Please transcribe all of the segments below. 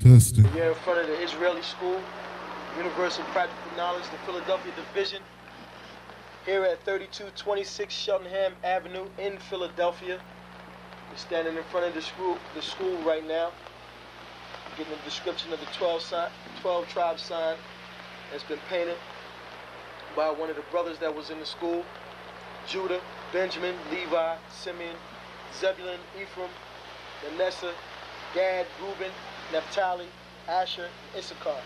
Testing. We're in front of the Israeli School, Universal Practical Knowledge, the Philadelphia Division, here at 3226 Cheltenham Avenue in Philadelphia. We're standing in front of the school right now, getting a description of the 12 tribe sign that's been painted by one of the brothers that was in the school: Judah, Benjamin, Levi, Simeon, Zebulun, Ephraim, Manasseh, Gad, Reuben, Naphtali, Asher, and Issachar.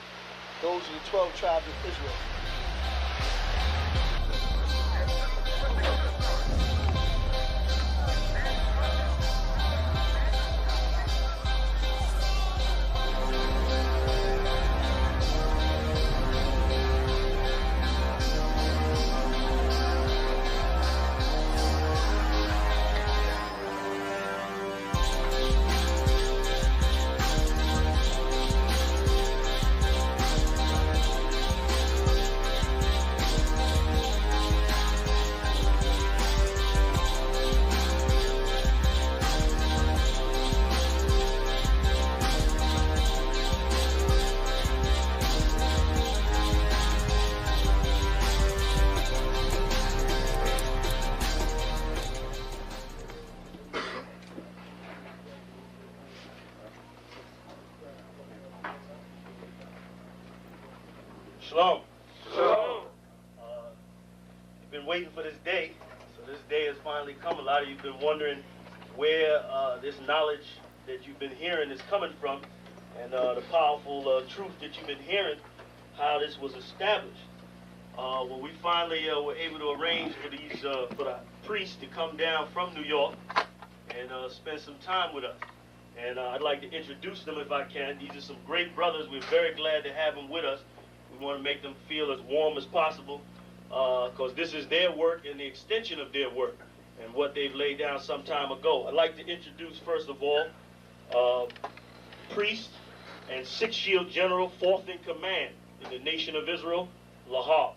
Those are the 12 tribes of Israel. Shalom. Shalom. You've been waiting for this day, so this day has finally come. A lot of you have been wondering where this knowledge that you've been hearing is coming from, and the powerful truth that you've been hearing, how this was established. Well, we finally were able to arrange for the priests to come down from New York and spend some time with us. And I'd like to introduce them if I can. These are some great brothers. We're very glad to have them with us. We want to make them feel as warm as possible, because this is their work and the extension of their work and what they've laid down some time ago. I'd like to introduce, first of all, priest and Sixth Shield General, 4th in command in the nation of Israel, Lahab.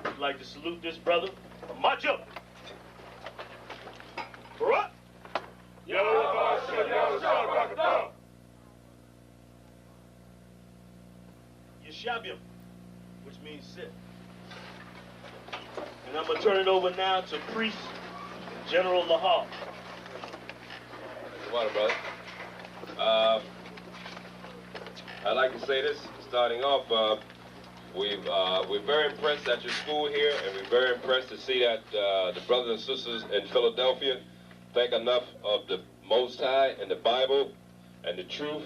I'd like to salute this brother, Majum. Barak. Yeshabium, which means sit. And I'm going to turn it over now to Priest General Lahab. Water, brother. I'd like to say this, starting off, we're very impressed at your school here, and we're very impressed to see that the brothers and sisters in Philadelphia think enough of the Most High and the Bible and the truth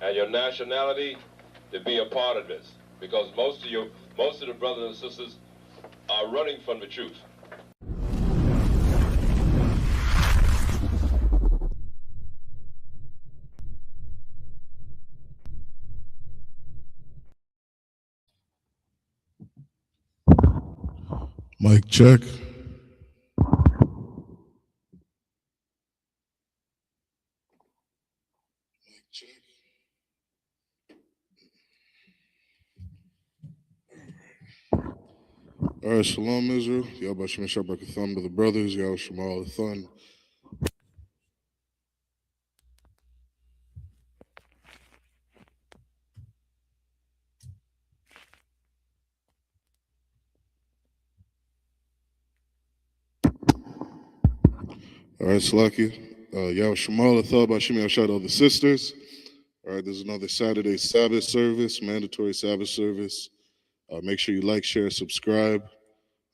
and your nationality to be a part of this, because most of the brothers and sisters are running from the truth. Mic check. All right, Shalom Israel. Yahweh Shem Shabbat Thumb to the brothers. Yahweh Shemal the Thun. All right, Slaki. Yahweh Shemal the Thun, Bashim Yashad, all the sisters. All right, there's another Saturday Sabbath service, mandatory Sabbath service. Make sure you like, share, subscribe.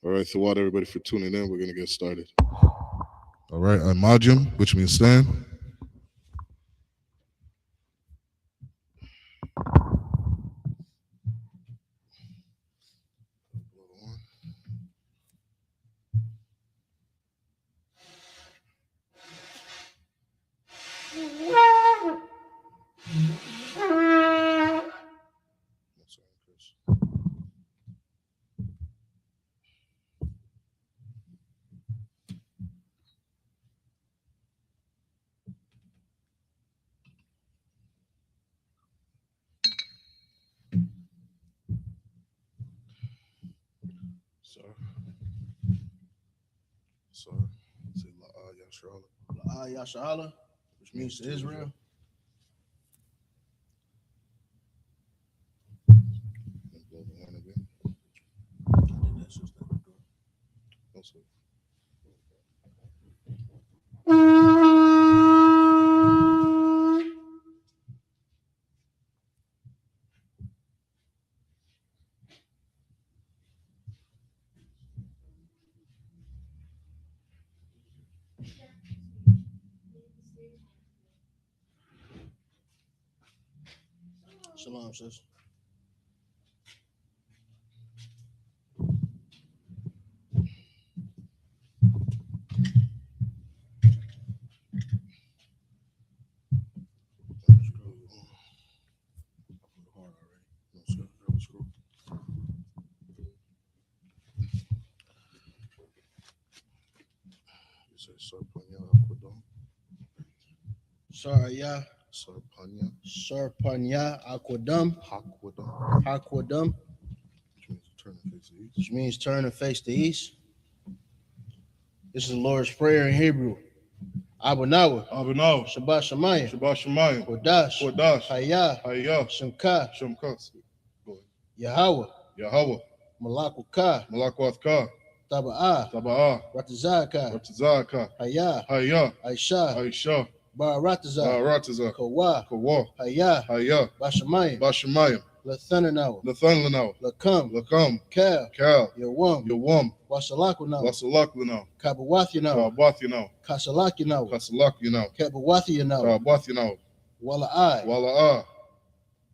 All right, Thawad, everybody for tuning in. We're going to get started. All right, I'm Majum, which means stand. Sorry. Say La'ah Yasharala. Yashala, which means to Israel. Shalom, sis. You say Sarpanya Aquadom? Saraya, Sarpanya Sarpanya, Aquadum, Aquadom, Aquadum, which means turn and face the east. which means turn and face the east. This is the Lord's Prayer in Hebrew. Abanawa, Abanaw, Shabbat Shemayim, Shabbat Shemayim, Kodash, Kodash, Hayah, Hayah, Shemka, Shemkas, Yahweh, Yahweh, Malakuka, Malakwathka, Taba'ah, Taba'ah, Ratazaka, Ratazaka, Hayah, Hayah, Aisha, Aisha, Barataza, Barataza, Kawa, Kawa, Hayah, Hayah, Bashamayim, Bashamayim, Lathananawa, Nathanlanaw, Lakam, Lakam, Cal, Cal, Yawam, Yawam, Wasalakunawa, Wasalaklanau, Kabawathinawa, Kawathinaw, Kasalakinawa, Kasalakinaw, Kabawathinawa, Kawathinaw, Wala'ai, Wala'ah,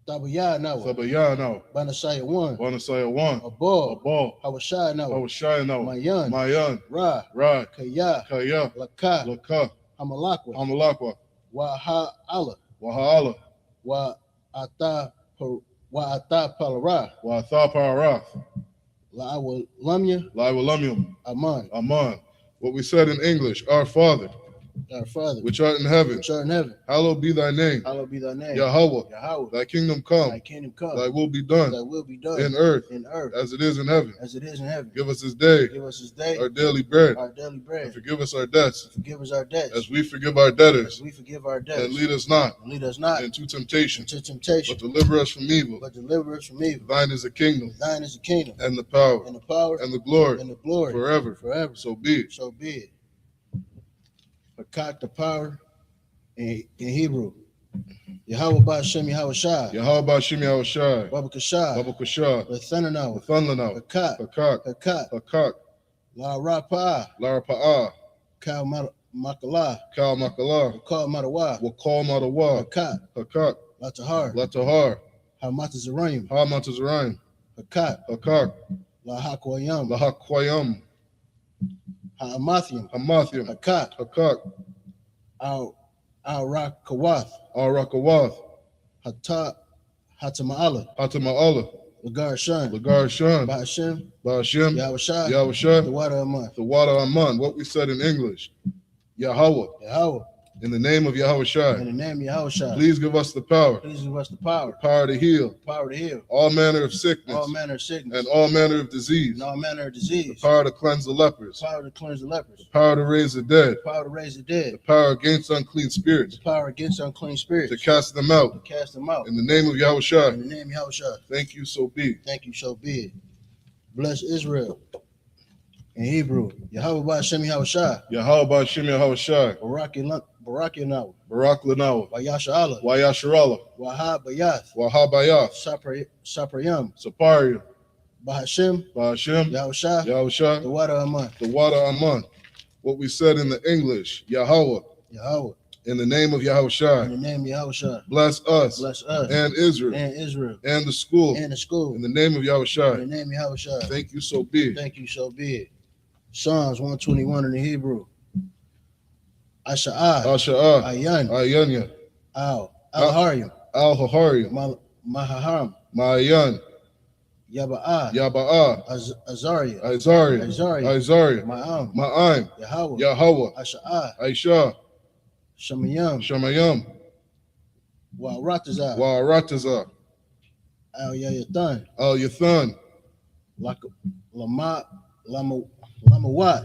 Tabayanawa, Sabayanaw, Banasaya 1, Wanasaya 1, Abal, Abal, Hawashanawa, Hawashayanaw, Mayan, Mayan, Ra, Ra, Kaya, Kaya, Laka, Laka, Hamalakwa, Hamalakwa, Waha'ala, Waha'ala, Wa'ata Palara, Wa'atha Parath, La'awalamya, Liwalumium, Aman, Aman. What we said in English, Our Father, our Father, which art in heaven, which art in heaven, hallowed be thy name. hallowed be thy name. Yahweh, Yahweh, thy kingdom come, thy kingdom come, thy will be done thy will be done in earth in earth as it is in heaven. as it is in heaven. Give us this day Give us this day our daily bread, our daily bread. and forgive us our debts Forgive us our debts as we forgive our debtors, as we forgive our and debtors. lead us not And lead us not into temptation, into temptation, but deliver us from evil. but deliver us from evil. Thine is the kingdom, Thine is the kingdom, and the power, and the power, and the glory, and the glory, forever. forever. So be it. So be it. Hakat, the power in Hebrew. Yahweh Ba'Shem Yahweh Shai. Yahweh Ba'Shem Yahweh Shai, Baba Kashai. Baba Kashah, Lathananawa. Lathanlanaw, Hakat. Hakak, Hakat. Hakak, La Rapa'ah. Lara Pa'ah, Kal Makalah. Kal Makalah, Wakal Matawa. Wakal Matawa, Hakat. Hakak, Latahar. Latahar, Hamatazarayim. Ha Matazaraim, Hakat. Hakak, La Hakwayam. Lahakwayam, Ha'amathium. Hamathium, Hakat. Hakak, Al Rakawath. Arakawath, Hatama'ala. Hatama'ala, Lagar Shan. Lagar Shan, Ba'Shem. Ba'Shem, Yahweh Shai. Yahweh Shai, The water of mine. the water Aman. What we said in English, Yahweh, Yahweh. in the name of Yahweh In Shai, the name of Yahweh Shai. please give us the power, Please give us the power. power to heal Power to heal all manner of sickness all manner of sickness and all manner of disease, and all manner of the disease. power to cleanse the lepers, Power to cleanse the lepers. power to raise the dead, Power to raise the the dead. power against unclean spirits, Power against unclean spirits. to cast them out. To cast them out. In the name of Yahweh Shai, In the name of Yahweh Shai. thank you, so be. Thank you, so be it. Bless Israel. In Hebrew, Yahweh Ba'Shem Yahweh Shai. Yahweh Ba'Shem Yahweh Shai, Barakinawa. Barak Lanawa, Wayasha Allah. Wayasharallah, Wahab Bayath. Wahabayath, Saprayam. Saparia, Bahashem. Ba'Shem, Yahweh Shai. Yahweh Shai, The water of mine. the water Aman. What we said in the English, Yahweh, Yahweh. in the name of Yahweh In Shai, the name of Yahweh Shai. bless us Bless us and Israel and Israel and the school. and the school. In the name of Yahweh In Shai, the name of Yahweh Shai. thank you, so be. Thank you, so be it. Psalms 121 in the Hebrew. Asha'ah. Asha'ah, Ayan. Ayanya, Al-Haryam. Al-Hahariam, Maharam. Ma'ayan, Yaba'ah. Yaba'ah, Azariah. Isaiah, Isaiah, Ma'am. Ma'aim, Yahweh. Yahweh, Asha'ah. Aisha, Shemayam. Shemayam, Wa'ratazah. Wa'arataza, Al-Yayathan. Al-Yathan, Lamawat.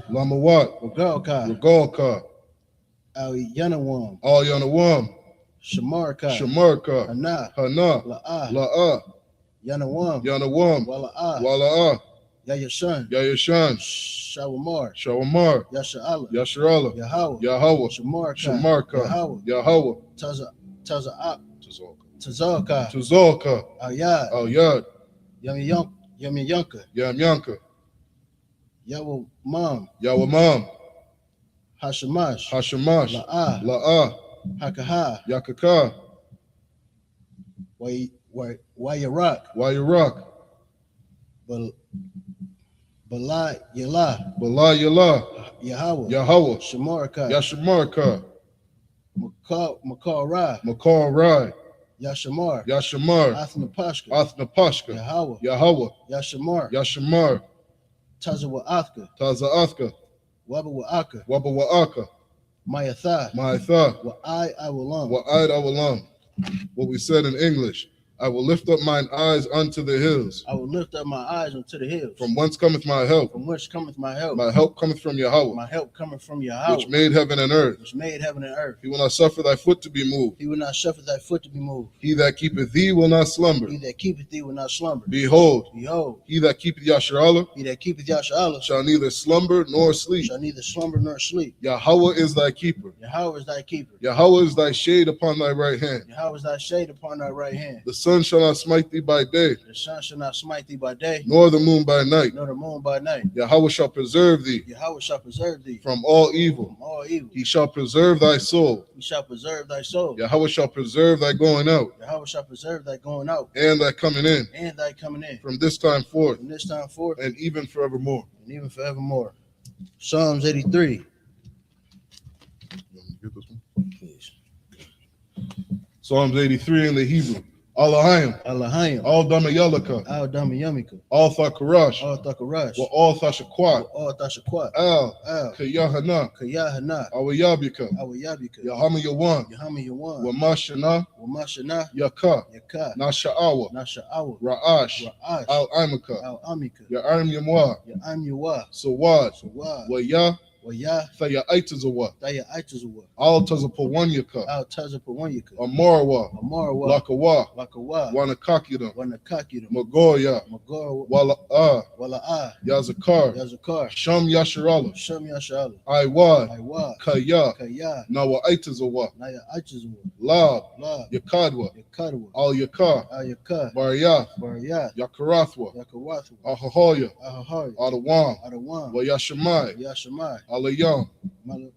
Lamawat, Regalka. Regalka, Al-Yanawam. Al-Yanawam, Shamarka. Shamarka, Hana. Hana, La'ah. La'ah, Yanawam. Yanawam, Wala'ah. Wala'ah, Yayashan. Yayashan, Shawamar. Shawamar, Yasha'ala. Yasharallah, Yahweh. Yahweh, Shamarka. Shamarka, Yahweh. Yahweh, Taza'ak. Tazalka, Tazalka. Tazalka, Ayad. Al-Yad, Yamiyanka. Yamyanka, Yawamam. Yawamam, Hashamash. Hashamash, La'ah. La'ah, Hakaha. Yakaka, Why you rock? Bala Yala, Yahweh, Yahweh, Shamarka, Yashamarka, Makar Ra, Makar Rai, Yashamar, Yashamar, Athnapashka, Athnapashka, Yahweh, Yahweh, Yashamar, Yashamar, Tazawa Athka, Tazaathka, Wabawa Aka, Wabawaaka, Mayatha, Maitha, I will on. Wa'id Awalam. What we said in English, I will lift up mine eyes unto the hills. I will lift up my eyes unto the hills. From whence cometh my help? From whence cometh my help? My help cometh from Yahweh, My help cometh from Yahweh, which made heaven and earth. which made heaven and earth. He will not suffer thy foot to be moved. He will not suffer thy foot to be moved. He that keepeth thee will not slumber. He that keepeth thee will not slumber. Behold, Behold, he that keepeth Yasharallah he that keepeth Yasharallah shall neither slumber nor sleep. shall neither slumber nor sleep. Yahweh is thy keeper. Yahweh is thy keeper. Yahweh is thy shade upon thy right hand. Yahweh is thy shade upon thy right hand. The sun shall not smite thee by day, The sun shall not smite thee by day, nor the moon by night. nor the moon by night. Yahweh shall preserve thee Yahweh shall preserve thee from all evil. from all evil. He shall preserve thy soul. He shall preserve thy soul. Yahweh shall preserve thy going out Yahweh shall preserve thy going out and thy coming in and thy coming in from this time forth from this time forth and even forevermore. and even forevermore. Psalms 83. Please. Psalms 83 in the Hebrew. Allahayim, Allahayim, all Damayalaka, Al Damayamika, all Thakarash, Al Thakarash, wa all Thashakwat, Al Tashakwat, Al Al Kayahana, Kayahana, Awayabika, Awayabika, Yahama Yawan, Yahama Yawan, Wamashana, Wamashana, Yaka, Yaka, Nasha'awa, Nasha'awa, Ra'ash, Ra'ash, Al Imaka, Al Amika, Ya'arim Yamwa, Ya'am Yawa, Sawad, Sawad, Waya, Waya, Thayaitazawa, Daya Aitazawa, Al Tazapawanyaka, Al Tazapawanyaka, Amarwa, Amarwa, Lakawa, Lakawa, Wanakakidam, Wanakakidam, Magoya, Magor, Wala'a, Wala'a, Yazakar, Yazakar, Sham Yasharala, Shem Yashala, Iwad, Iwa, Kaya, Kaya, Nawaitazawa, Naya Aitazawa, Lab, La, Yakadwa, Yakadwa, Al Yakar, Al Yaka, Baryath, Baryath, Yakarathwa, Yakawathwa, Ahahoya, Ahahari, Adawam, Adawam, Wayashamai, Yashamai, Alayam, Mala,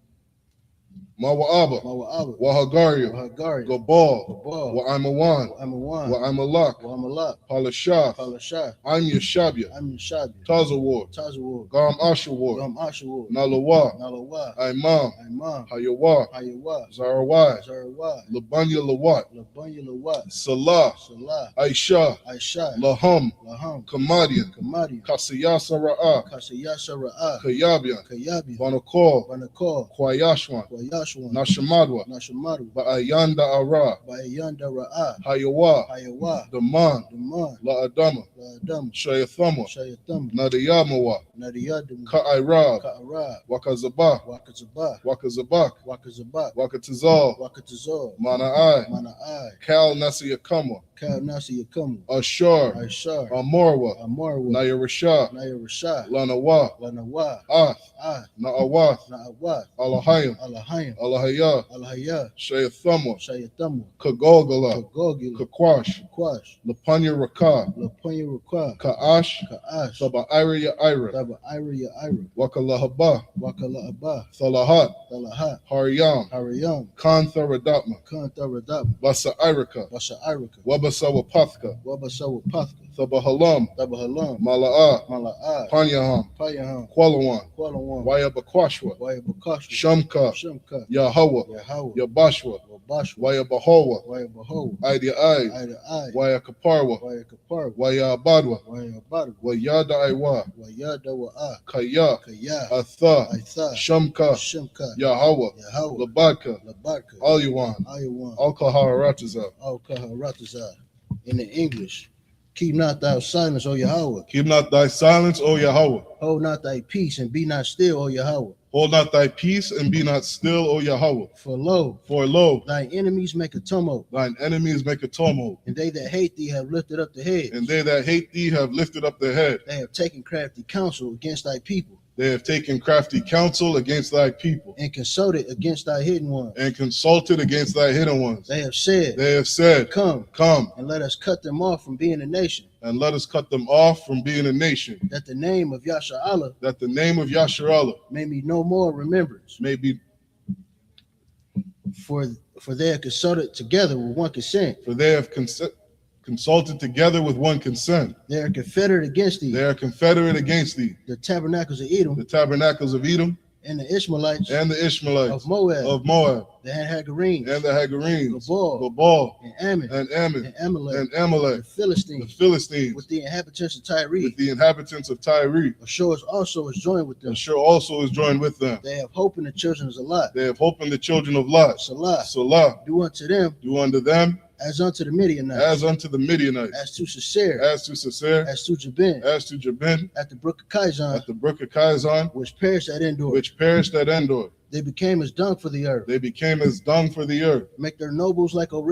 Mawa'aba, Mawa'aba, Wahagaria, Wahagari, Gabal, Gabal, Wa'amawan, Amawan, Wa'amalak, Wamalak, Palashath, Palashah, I'm Yashabia, Am Shabi, Tazawar, Tazawar, Gam Ashawar, Gam Ashawar, Nalawa, Nalawa, Imam, Imam, Hayawa, Hayawa, Zarawai, Zarawai, Labanya Lawat, Labunya Lawat, Salah, Salah, Aisha, Aisha, Laham, Laham, Kamadian, Kamadian, Kasiyasa Ra'a, Kasayasha Ra'ah, Kayabian, Kayabi, Banakor, Banakor, Kwayashwan, Wayashwan, Nashamadwa, Nashamaru, Ba'ayanda Ara, Bayanda Ra'ah, Hayawa, Hayawa, Daman, Daman, La Adama, Ladam, Shayathama, Shayatham, Nadiyamawa, Nadiyadam, Ka'irab, Ka'arab, Wakazabah, Wakazabah, Wakazabak, Wakazabak, Wakatizal, Wakatazor, Mana'ai, Mana'ai, Kal Nasiyakama, Kal Nasi Yakamu, Ashar, Aishar, Amorwa, Amarwa, Nayarashah, Naya Rashah, Lanawa, Lanawa, Ath, Na'awath, Na'awath, Alahayim, Alahayim, Alahaya, Alahaya, Shayathama, Shayathamu, Kagolgala, Kagogil, Kakwash, Kwash, Lapanya Rakah, Lapunya Rakwa, Ka'ash, Ka'ash, Saba'ira Ya'ira, Taba Ira Ya Ira, Wakalahabah, Wakala Abba, Thalahat, Talahat, Haryam, Hariyam, Kantharadapma, Kantaradab, Basa Irika, Basha Irika, Wabasawapathka, Wabasawa Pathka, Thabahalam, Tabahalam, Mala'a, Mala'ah, Panyaham, Payaham, Qualawan, Kualawan, Wayabakwashwa, Wayabakash, Shamka, Shimka, Yahweh, Yahweh, Yabashwa, Wabashwa, Wayabahowa, Wayabaho, Ida Ai, Ida Ai, Wayakaparwa, Wayakapar, Wayabadwa, Wayabadu, Wayada Iwa, Wayada Wa'ah, Kaya, Kaya, Atha, Aitha, Shamka, Shimka, Yahweh, Yahweh, Labaka, Labarka, Alyuwan, Ayawan, Al Kaharataza. Al Kaharataza. In the English, keep not thy silence, O Yahweh. Keep not thy silence, O Yahweh. Hold not thy peace and be not still, O Yahweh. Hold not thy peace and be not still, O Yahweh. For lo, thine enemies make a tumult, thine enemies make a tumult, and they that hate thee have lifted up the head. and they that hate thee have lifted up their head. They have taken crafty counsel against thy people, They have taken crafty counsel against thy people, and consulted against thy hidden ones. and consulted against thy hidden ones. They have said, Come, and let us cut them off from being a nation, and let us cut them off from being a nation, that the name of Yasharallah that the name of Yasharallah may be no more remembrance. may be, For they have consulted together with one consent, for they have consulted together with one consent. They are confederate against thee. They are confederate against thee. The tabernacles of Edom The tabernacles of Edom and the Ishmaelites and the Ishmaelites of Moab, the Hagarenes, and the Hagarenes, Gabal, and Ammon, Ammon, and Amalek, and Amalek, the Philistines, with the inhabitants of Tyre. the inhabitants of Tyre. Ashur also is joined with them. Ashur also is joined with them. They have hope in the children of Lot. They have hope in the children of Lot. Salah. Do unto them as unto the Midianites, as unto the Midianites, as to Sisera, as to Sisera, as to Jabin, at the brook of Kizon, which perished at Endor. They became as dung for the earth. Make their nobles like Oreb,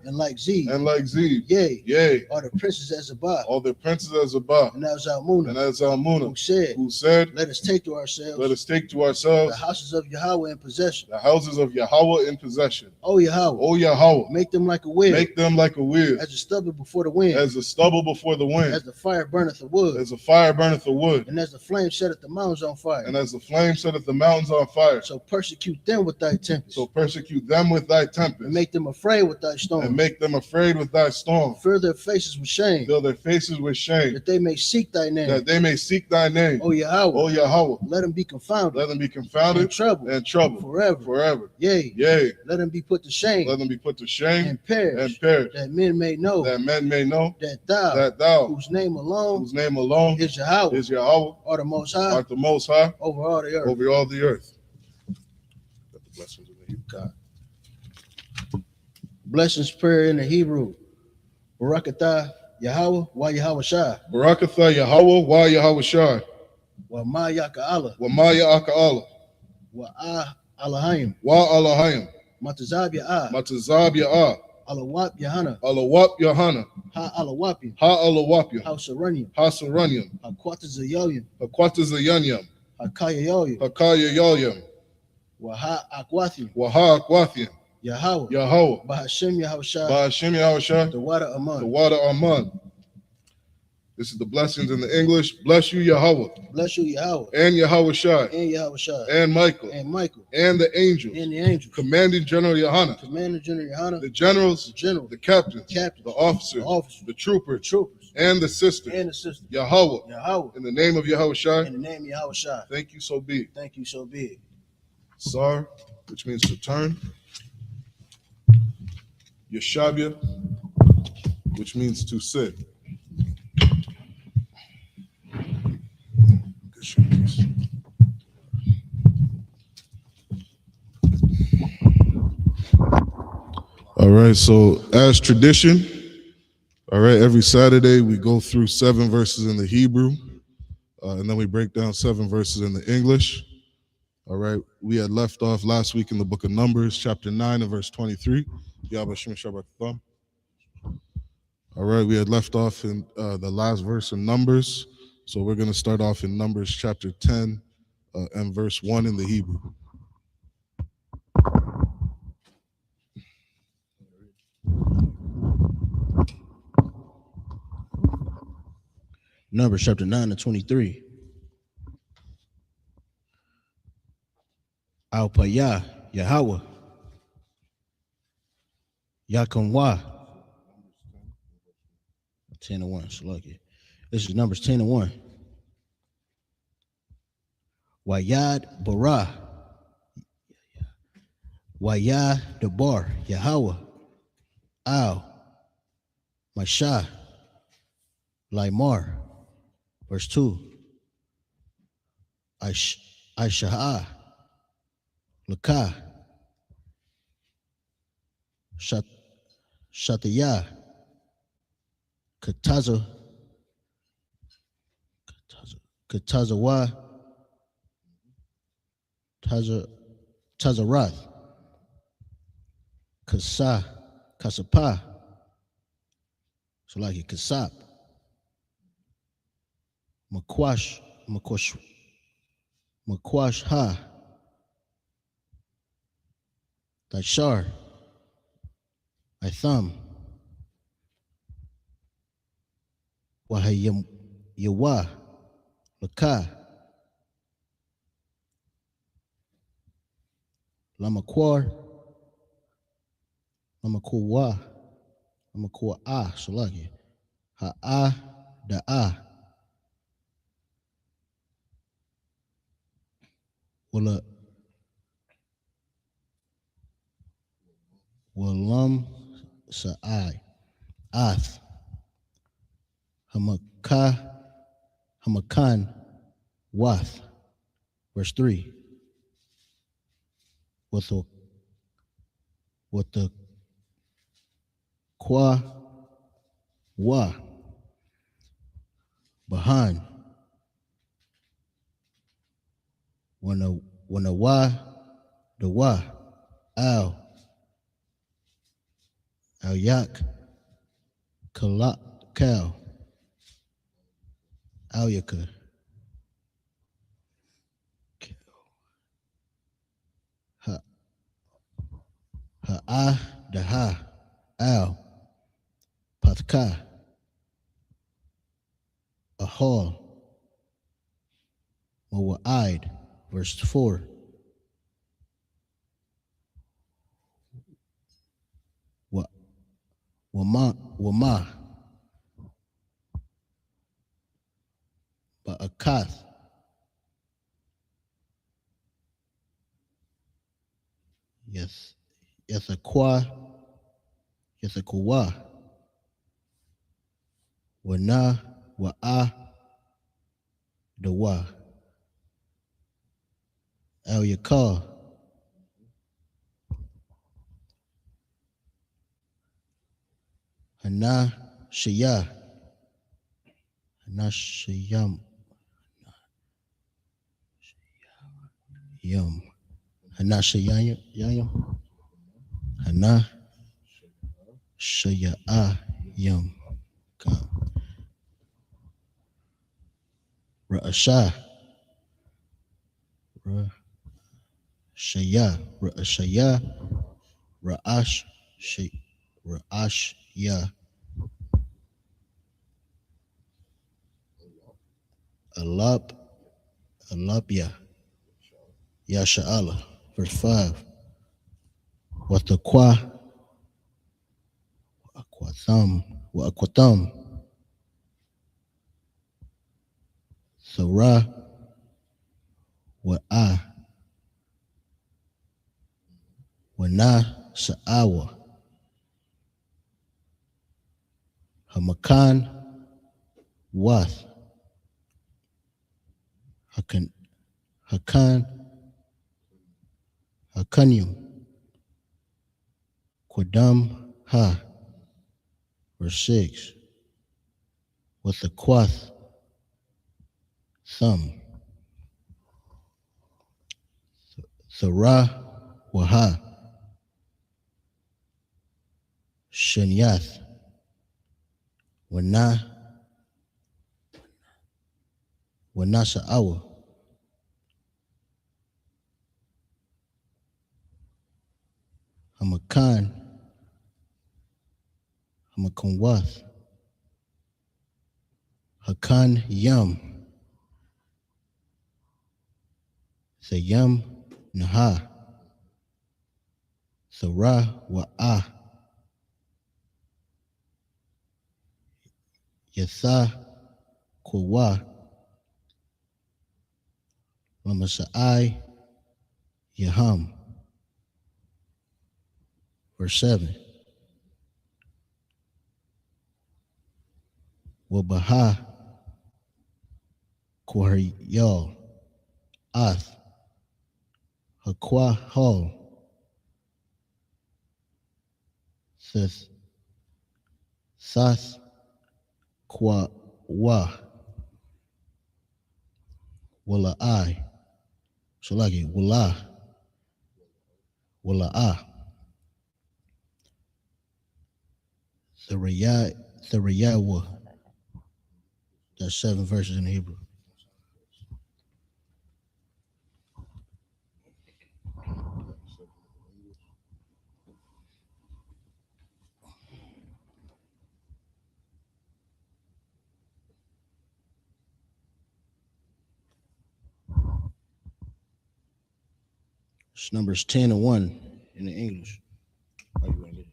and like Zeb, Yea, all the princes as Zabah, and as Zalmunna, who said, let us take to ourselves the houses of Yahweh in possession. O Yahweh, make them like a wheel, as a stubble before the wind, the stubble before the wind, as the fire burneth the wood, and as the flame setteth the mountains on fire. as the flame setteth the mountains on fire. So persecute them with thy tempest, and make them afraid with thy storm. Fill their faces with shame, that they may seek thy name. O Yahweh, let them be confounded, and troubled forever. Yea, let them be put to shame, and perish, that men may know that thou, whose name alone is Yahweh, are the Most High over all the earth. Got the blessings in the Hebrew. Blessings prayer in the Hebrew. Barakatah Yahweh wa Yahweh Shai, Barakatha Yahweh wa Yahweh Shai, wa ma yaka Allah, wa maya aka Allah, wa Allahayim, wa Allahayim, matazab ya'ah, matazab ya'ah, alawap yahana, alawap yahana, ha alawapim, ha alawapya, ha saranyim, ha saranyam, ha kwatazayoyim, hakwatazayanyam, ha kayayoyim, hakaya yoyam, wa ha akwathim, wa ha akwathim, Yahweh, Bahashem Yahweh Shai, the water Aman. This is the blessings in the English. Bless you, Yahweh. Bless you, Yahweh. And Yahweh Shai. And Michael. And the angels. Commanding General Yohana. The generals. The captains. The officers. The troopers. And the sisters. Yahweh. In the name of Yahweh Shai. Thank you, so be it. Sar, which means to turn. Yeshabia, which means to sit. All right, so as tradition, all right, every Saturday we go through 7 verses in the Hebrew, and then we break down 7 verses in the English. All right, we had left off last week in the book of Numbers, chapter 9 and verse 23. All right, we had left off in the last verse in Numbers, so we're going to start off in Numbers chapter 10 and verse 1 in the Hebrew. Numbers chapter 9 and 23. Al Payah, Yahweh, Yakamwa. 10 and 1, so lucky. This is Numbers 10 and 1. Wayad Barah, Wayad Debar, Yahweh, Al, Mashah, Laimar. Verse 2. Aishah, Lakah, Shatayah, Katazawa, Tazarath, Kasapa, so like it, Kasap, Makwash Ha, Tashar, Itham, Wahayam Yawa, Lakah, Lamakwar, I'm going to call Salaki. Ha the Wala Walam Sa'ai. Ath. Hamakan Wath. Verse 3. With the Kwa Wa behind. When the Wa the Wa Al Yak Kal Al Yaka Ha the Ha Al Pathka a hall Mawa'id. Verse 4. Wama Ba'akath. Yes. Yes, a kwa. Yes, a kuwa. Wana wa'a the wa. Al Yakar. Hana Shaya. Hana Shayam. Yum. Hana Shayayam. Hana Shaya'a Yum. Ra'asha. Shaya. Ra'ashaya. Ra'ash. Ra'ash Ya. Alabya. Ya Sha'ala. Verse 5. What the Aquatham. Sarah. Wana Sa'awa. Hamakan Wath. Hakanyum. Quadam Ha. Verse 6. With the Quath thumb. Sarah Waha. Shanyath. Wana Sa'awa. Hamakan Wath. Hakan Yum. The Yum Naha. Sarah Wa'a. Yatha Kwa Lamasa'ai Yaham. Verse 7. Wabaha Kwaryal Ath Hakwa Hall Sith Sath Kwa Wa Wala'ai. So like it Wala'a. Thariyawa. That's 7 verses in Hebrew. It's Numbers 10 and 1 in the English. Are you ready?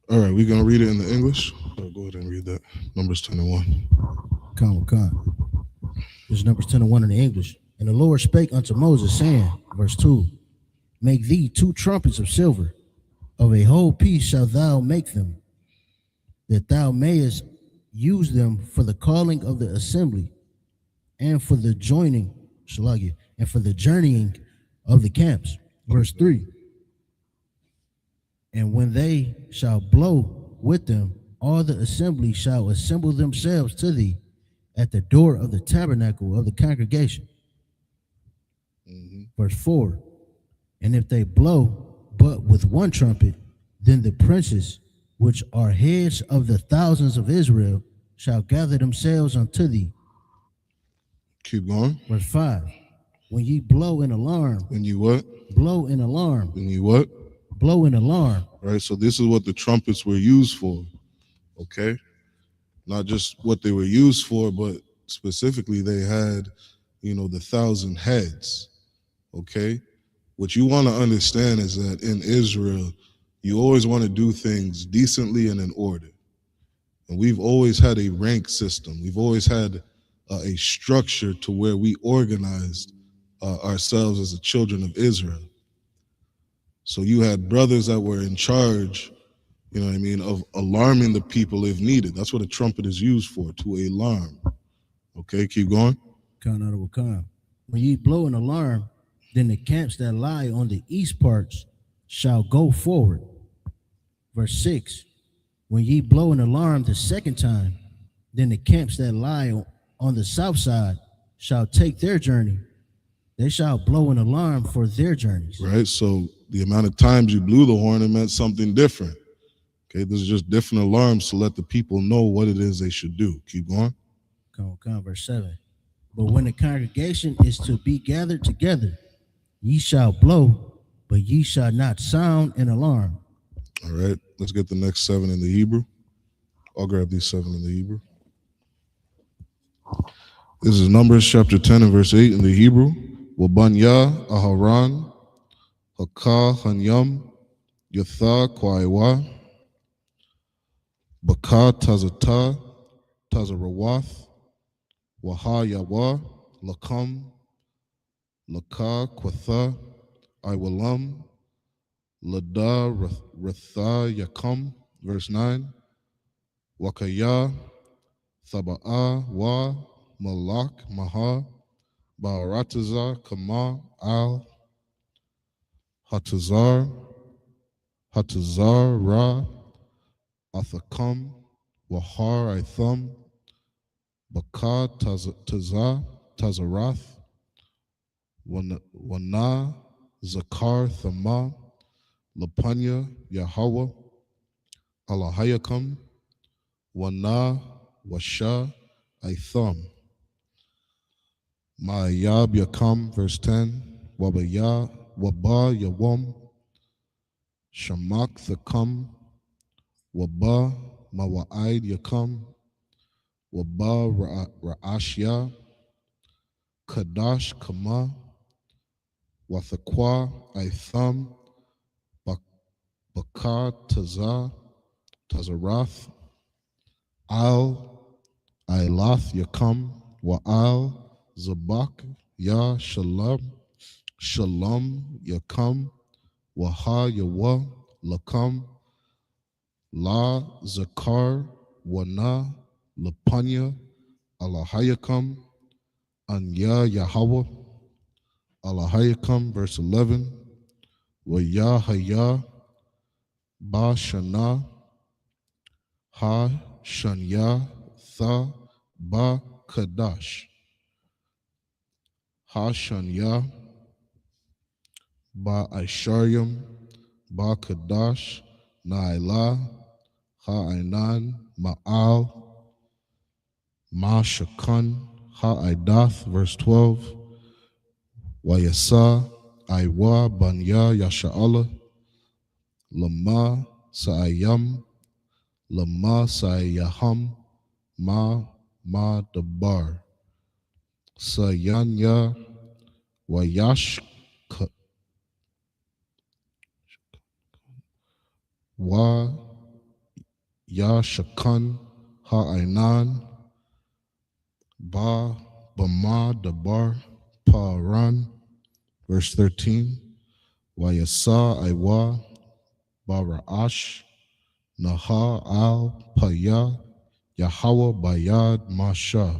All right, we're going to read it in the English. Go ahead and read that. Numbers 10 and 1. Come. This is Numbers 10 and 1 in the English. And the Lord spake unto Moses, saying, verse 2, make thee 2 trumpets of silver, of a whole piece shalt thou make them, that thou mayest use them for the calling of the assembly, and for the joining, and for the journeying of the camps. Verse 3, and when they shall blow with them, all the assembly shall assemble themselves to thee at the door of the tabernacle of the congregation. Verse 4, and if they blow but with 1 trumpet, then the princes, which are heads of the thousands of Israel, shall gather themselves unto thee. Keep going. Verse 5, when ye blow an alarm. When you what? Blow an alarm. When you what? Blow an alarm. All right, so this is what the trumpets were used for, okay? Not just what they were used for, but specifically they had, the 1,000 heads, okay? What you want to understand is that in Israel, you always want to do things decently and in order. And we've always had a rank system. We've always had a structure to where we organized ourselves as the children of Israel. So you had brothers that were in charge, of alarming the people if needed. That's what a trumpet is used for, to alarm. Okay, keep going. When ye blow an alarm, then the camps that lie on the east parts shall go forward. Verse 6, when ye blow an alarm the second time, then the camps that lie on the south side shall take their journey. They shall blow an alarm for their journeys. Right, so the amount of times you blew the horn, it meant something different. Okay, this is just different alarms to let the people know what it is they should do. Keep going. Come, verse 7. But when the congregation is to be gathered together, ye shall blow, but ye shall not sound an alarm. All right, let's get the next 7 in the Hebrew. I'll grab these 7 in the Hebrew. This is Numbers chapter 10 and verse 8 in the Hebrew. Wabanya Aharan Haka Hanyam Yatha Kwaiwa Baka Tazata Tazarawath Waha Yawa Lakam Laka Kwatha Iwalam Lada Ratha Yakam. Verse 9. Wakaya Thaba'a Wa Malak Maha Ba'arataza Kama Al Hatazar Ra Athakam Wahar Itham Baka Tazarath Wana Zakar Thama Lapanya Yahweh Alahayakam Wana Washa Itham Ma'ayab Yakam. Verse 10. Waba Yawam Shamak Thakam Waba Mawa'id Yakam Waba Ra'ashya Kadash Kama Wathakwa Itham Baka Tazarath Al Ailath Yakam Wa'al Zabak Ya Shalom Yakam Waha Yawa Lakam La Zakar Wana Lapanya Alahayakam Anya Yahweh Alahayakam. Verse 11. Wa Yahaya Ba Shana Ha Shanya Tha Ba Kadash Ha Shanya Ba Aisharyam Ba Kadash Naila Ha Ainan Ma'al Ma Shakan Ha Aidath. Verse 12. Wayasa Aiwa Banya Yasha'ala Lama Sa'ayam Lama Sa'ayaham Ma Dabar Sayanya Wayash Wa Ya Shakan Ha'ainan, Ba Bama Dabar Paran. Verse 13. Wayasa Iwa Bara'ash Naha Al Paya Yahweh Bayad Masha.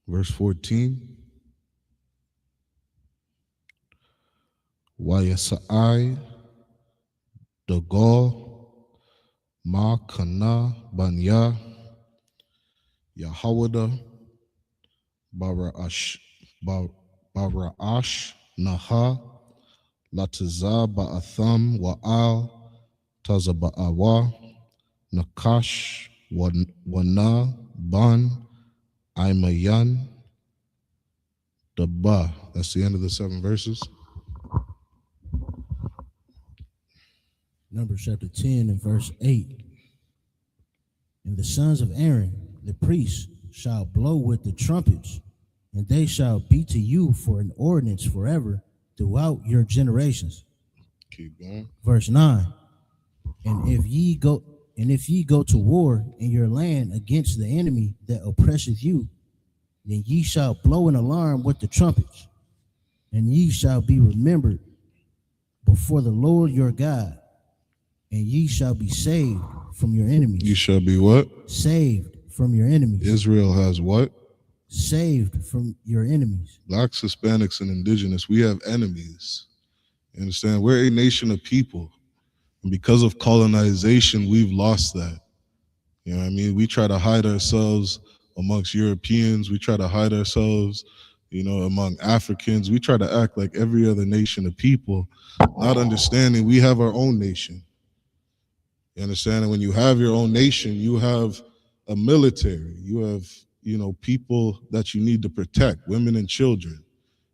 Verse 14. Wayasai Dagol Ma Kana Banya Yahawada Bara'ash Bara'ash Naha Lataza Ba'atham Wa'al Tazaba'awa Nakash Wana Ban Aimayan Daba. That's the end of the 7 verses. Numbers chapter 10 and verse 8. And the sons of Aaron, the priests, shall blow with the trumpets, and they shall be to you for an ordinance forever throughout your generations. Keep going. Verse 9. And if ye go to war in your land against the enemy that oppresseth you, then ye shall blow an alarm with the trumpets, and ye shall be remembered before the Lord your God, and ye shall be saved from your enemies. You shall be what? Saved from your enemies. Israel has what? Saved from your enemies. Blacks, Hispanics, and indigenous, we have enemies. You understand? We're a nation of people. And because of colonization, we've lost that. You know what I mean? We try to hide ourselves amongst Europeans. We try to hide ourselves, among Africans. We try to act like every other nation of people, not understanding we have our own nation. You understand? And when you have your own nation, you have a military. You have, people that you need to protect, women and children.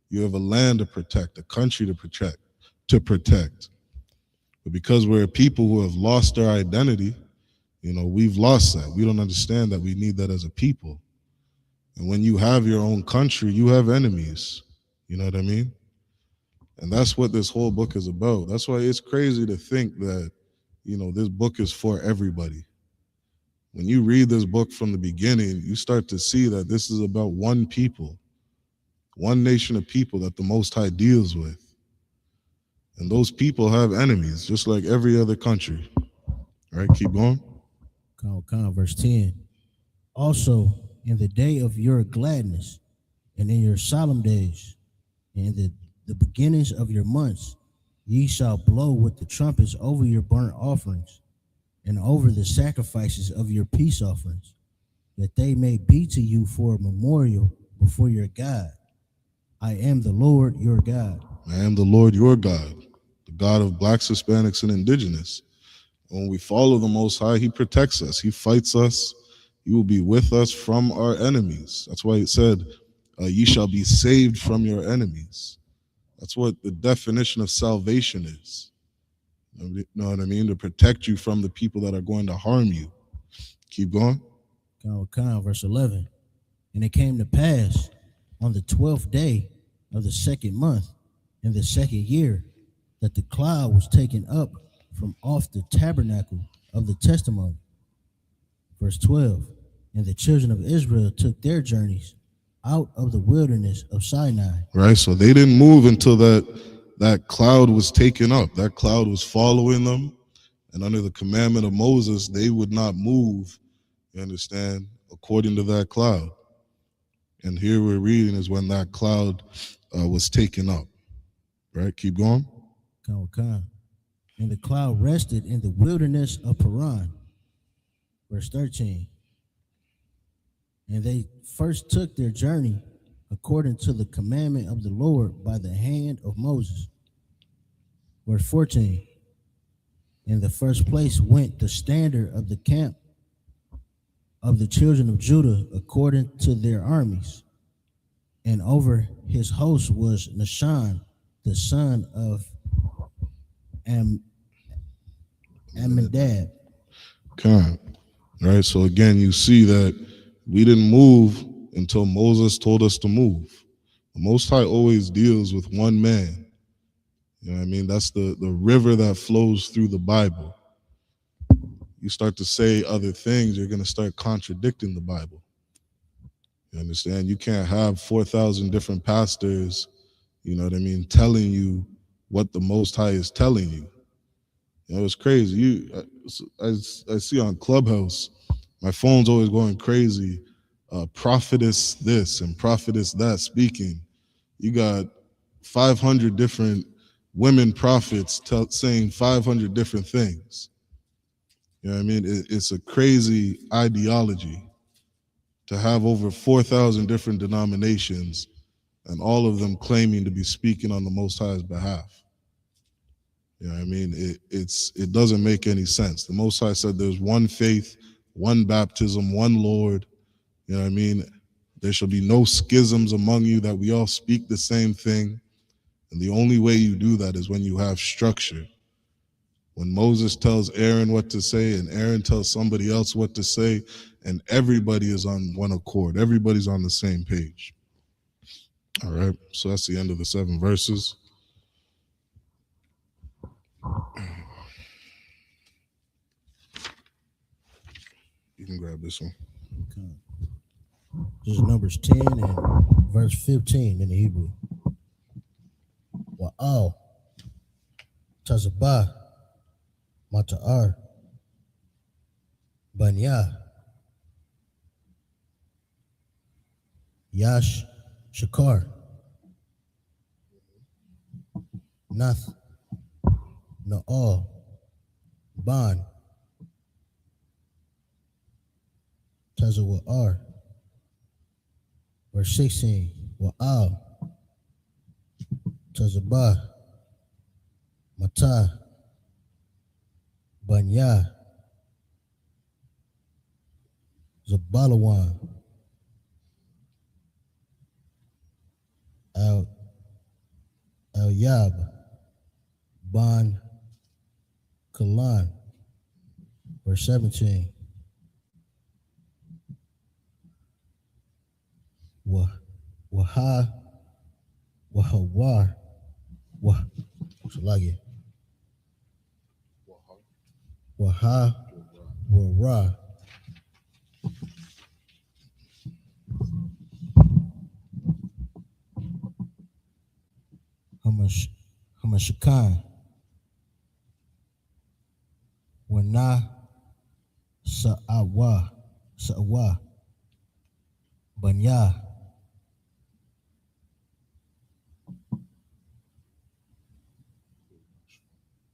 You have a land to protect, a country to protect. But because we're a people who have lost our identity, we've lost that. We don't understand that we need that as a people. And when you have your own country, you have enemies. You know what I mean? And that's what this whole book is about. That's why it's crazy to think that, this book is for everybody. When you read this book from the beginning, you start to see that this is about one people, one nation of people that the Most High deals with. And those people have enemies, just like every other country. All right, keep going. Verse 10. Also, in the day of your gladness, and in your solemn days, and in the beginnings of your months, ye shall blow with the trumpets over your burnt offerings, and over the sacrifices of your peace offerings, that they may be to you for a memorial before your God. I am the Lord your God. I am the Lord your God, the God of blacks, Hispanics, and indigenous. When we follow the Most High, he protects us. He fights us. He will be with us from our enemies. That's why it said, ye shall be saved from your enemies. That's what the definition of salvation is. You know what I mean? To protect you from the people that are going to harm you. Keep going. Verse 11. And it came to pass on the 12th day of the second month in the second year that the cloud was taken up from off the tabernacle of the testimony. Verse 12. And the children of Israel took their journeys out of the wilderness of Sinai. Right, so they didn't move until that cloud was taken up. That cloud was following them. And under the commandment of Moses, they would not move, you understand, according to that cloud. And here we're reading is when that cloud was taken up. Right, keep going. And the cloud rested in the wilderness of Paran. Verse 13. And they first took their journey according to the commandment of the Lord by the hand of Moses. Verse 14. In the first place went the standard of the camp of the children of Judah according to their armies. And over his host was Nahshon, the son of Amminadab. Okay. Right, so again, you see that we didn't move until Moses told us to move. The Most High always deals with one man. You know what I mean? That's the river that flows through the Bible. you start to say other things, you're going to start contradicting the Bible. You understand? You can't have 4,000 different pastors, you know what I mean, telling you what the Most High is telling you. You know, it's crazy. I see on Clubhouse, my phone's always going crazy. Prophetess this and prophetess that speaking. You got 500 different women prophets saying 500 different things. You know what I mean? It's a crazy ideology to have over 4,000 different denominations and all of them claiming to be speaking on the Most High's behalf. You know what I mean? It doesn't make any sense. The Most High said there's one faith, one baptism, one Lord. You know what I mean? There shall be no schisms among you, that we all speak the same thing. And the only way you do that is when you have structure. When Moses tells Aaron what to say and Aaron tells somebody else what to say, and everybody is on one accord. Everybody's on the same page. All right, so that's the end of the 7 verses. You can grab this one. Okay. This is Numbers 10 and verse 15 in the Hebrew. Wa'al, Tazabah, Mata'ar, Banya, Yash, Shakar, Nath, Na'al, Ban, Tazawa'ar. Verse 16, Wa'al, Tazabah, Matah, Banya, Zabalawan, Al-Yab, Ban, Kalan. Verse 17, Waha, Wahawar, Salagi, Waha, Wara, Hamashakan, Wana, Sa'awa, Banya,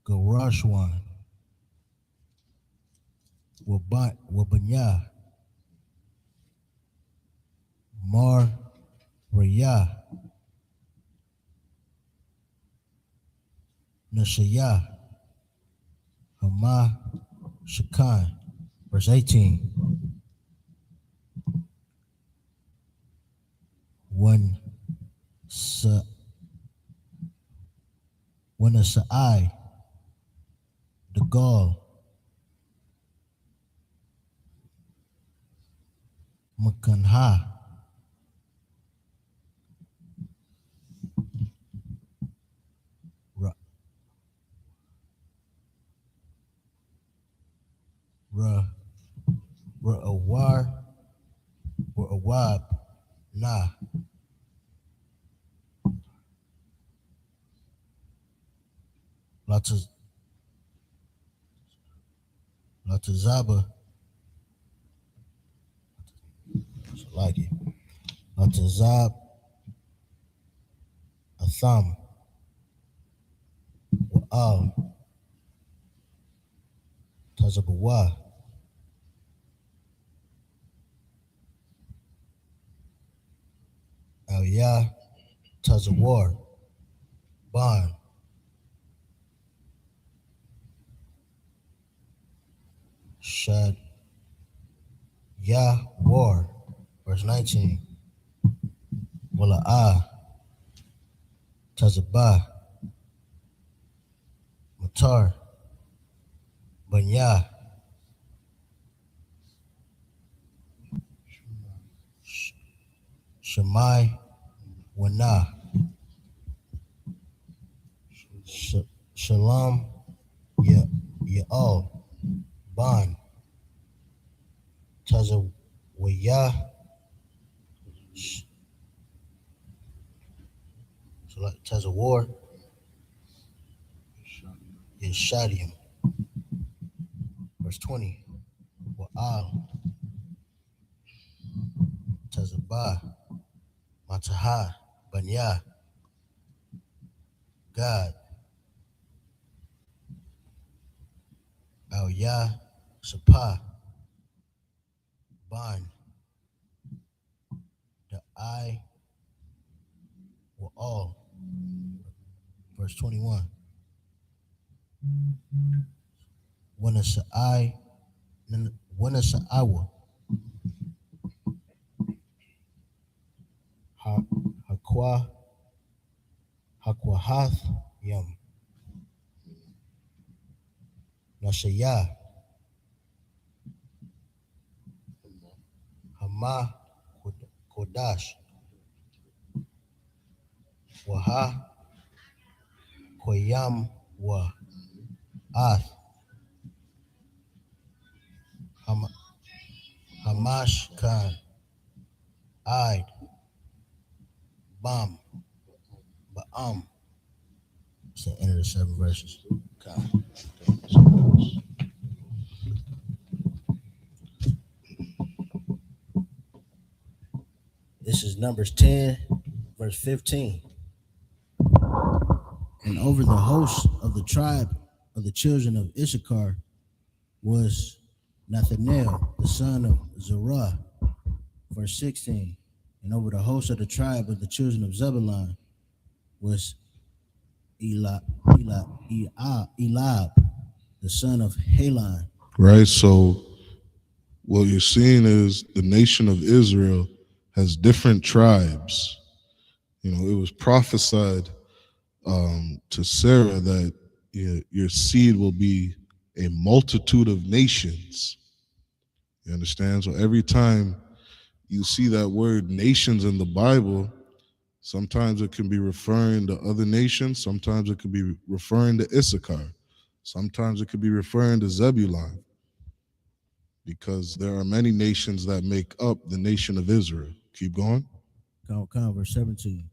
Garashwan, Wabanya, Mar, Raya, Nashaya, Hama, Shakan. Verse 18, when a Sa'ai, the Gaul, Makanha, Ra'awab, Na, Latazaba, Salagi, Latazab, Atham, Wa'al, Tazabawa, Al-Ya, Tazawar, Ban, Shad, Ya, War. Verse 19, Wala'ah, Tazabah, Matar, Banya, Shemai, Wana, Shalom, Ya'al, Ban, Tazawiyah, so like Tazawar, is Shadium. Verse 20. Wa'al, Tazabah, Mataha, Banya, God, Al Yah, Sapa, Ban, the I were all. Verse 21. Wanasa'ai, Wanasa'awa, Hakwa, Hakwahath, Yam, Nashaya, Hama, Kodash, Waha, Koyam, Wa, Ath, Hamash, Khan, Id, Bam, Ba'am. It's the end of the 7 verses. Khan. This is Numbers 10, verse 15. And over the host of the tribe of the children of Issachar was Nathanael, the son of Zerah. Verse 16. And over the host of the tribe of the children of Zebulun was Elab, the son of Helon. Right. So what you're seeing is the nation of Israel has different tribes. You know, it was prophesied to Sarah that your seed will be a multitude of nations. You understand? So every time you see that word nations in the Bible, sometimes it can be referring to other nations, sometimes it could be referring to Issachar, sometimes it could be referring to Zebulun, because there are many nations that make up the nation of Israel. Keep going. Verse 17.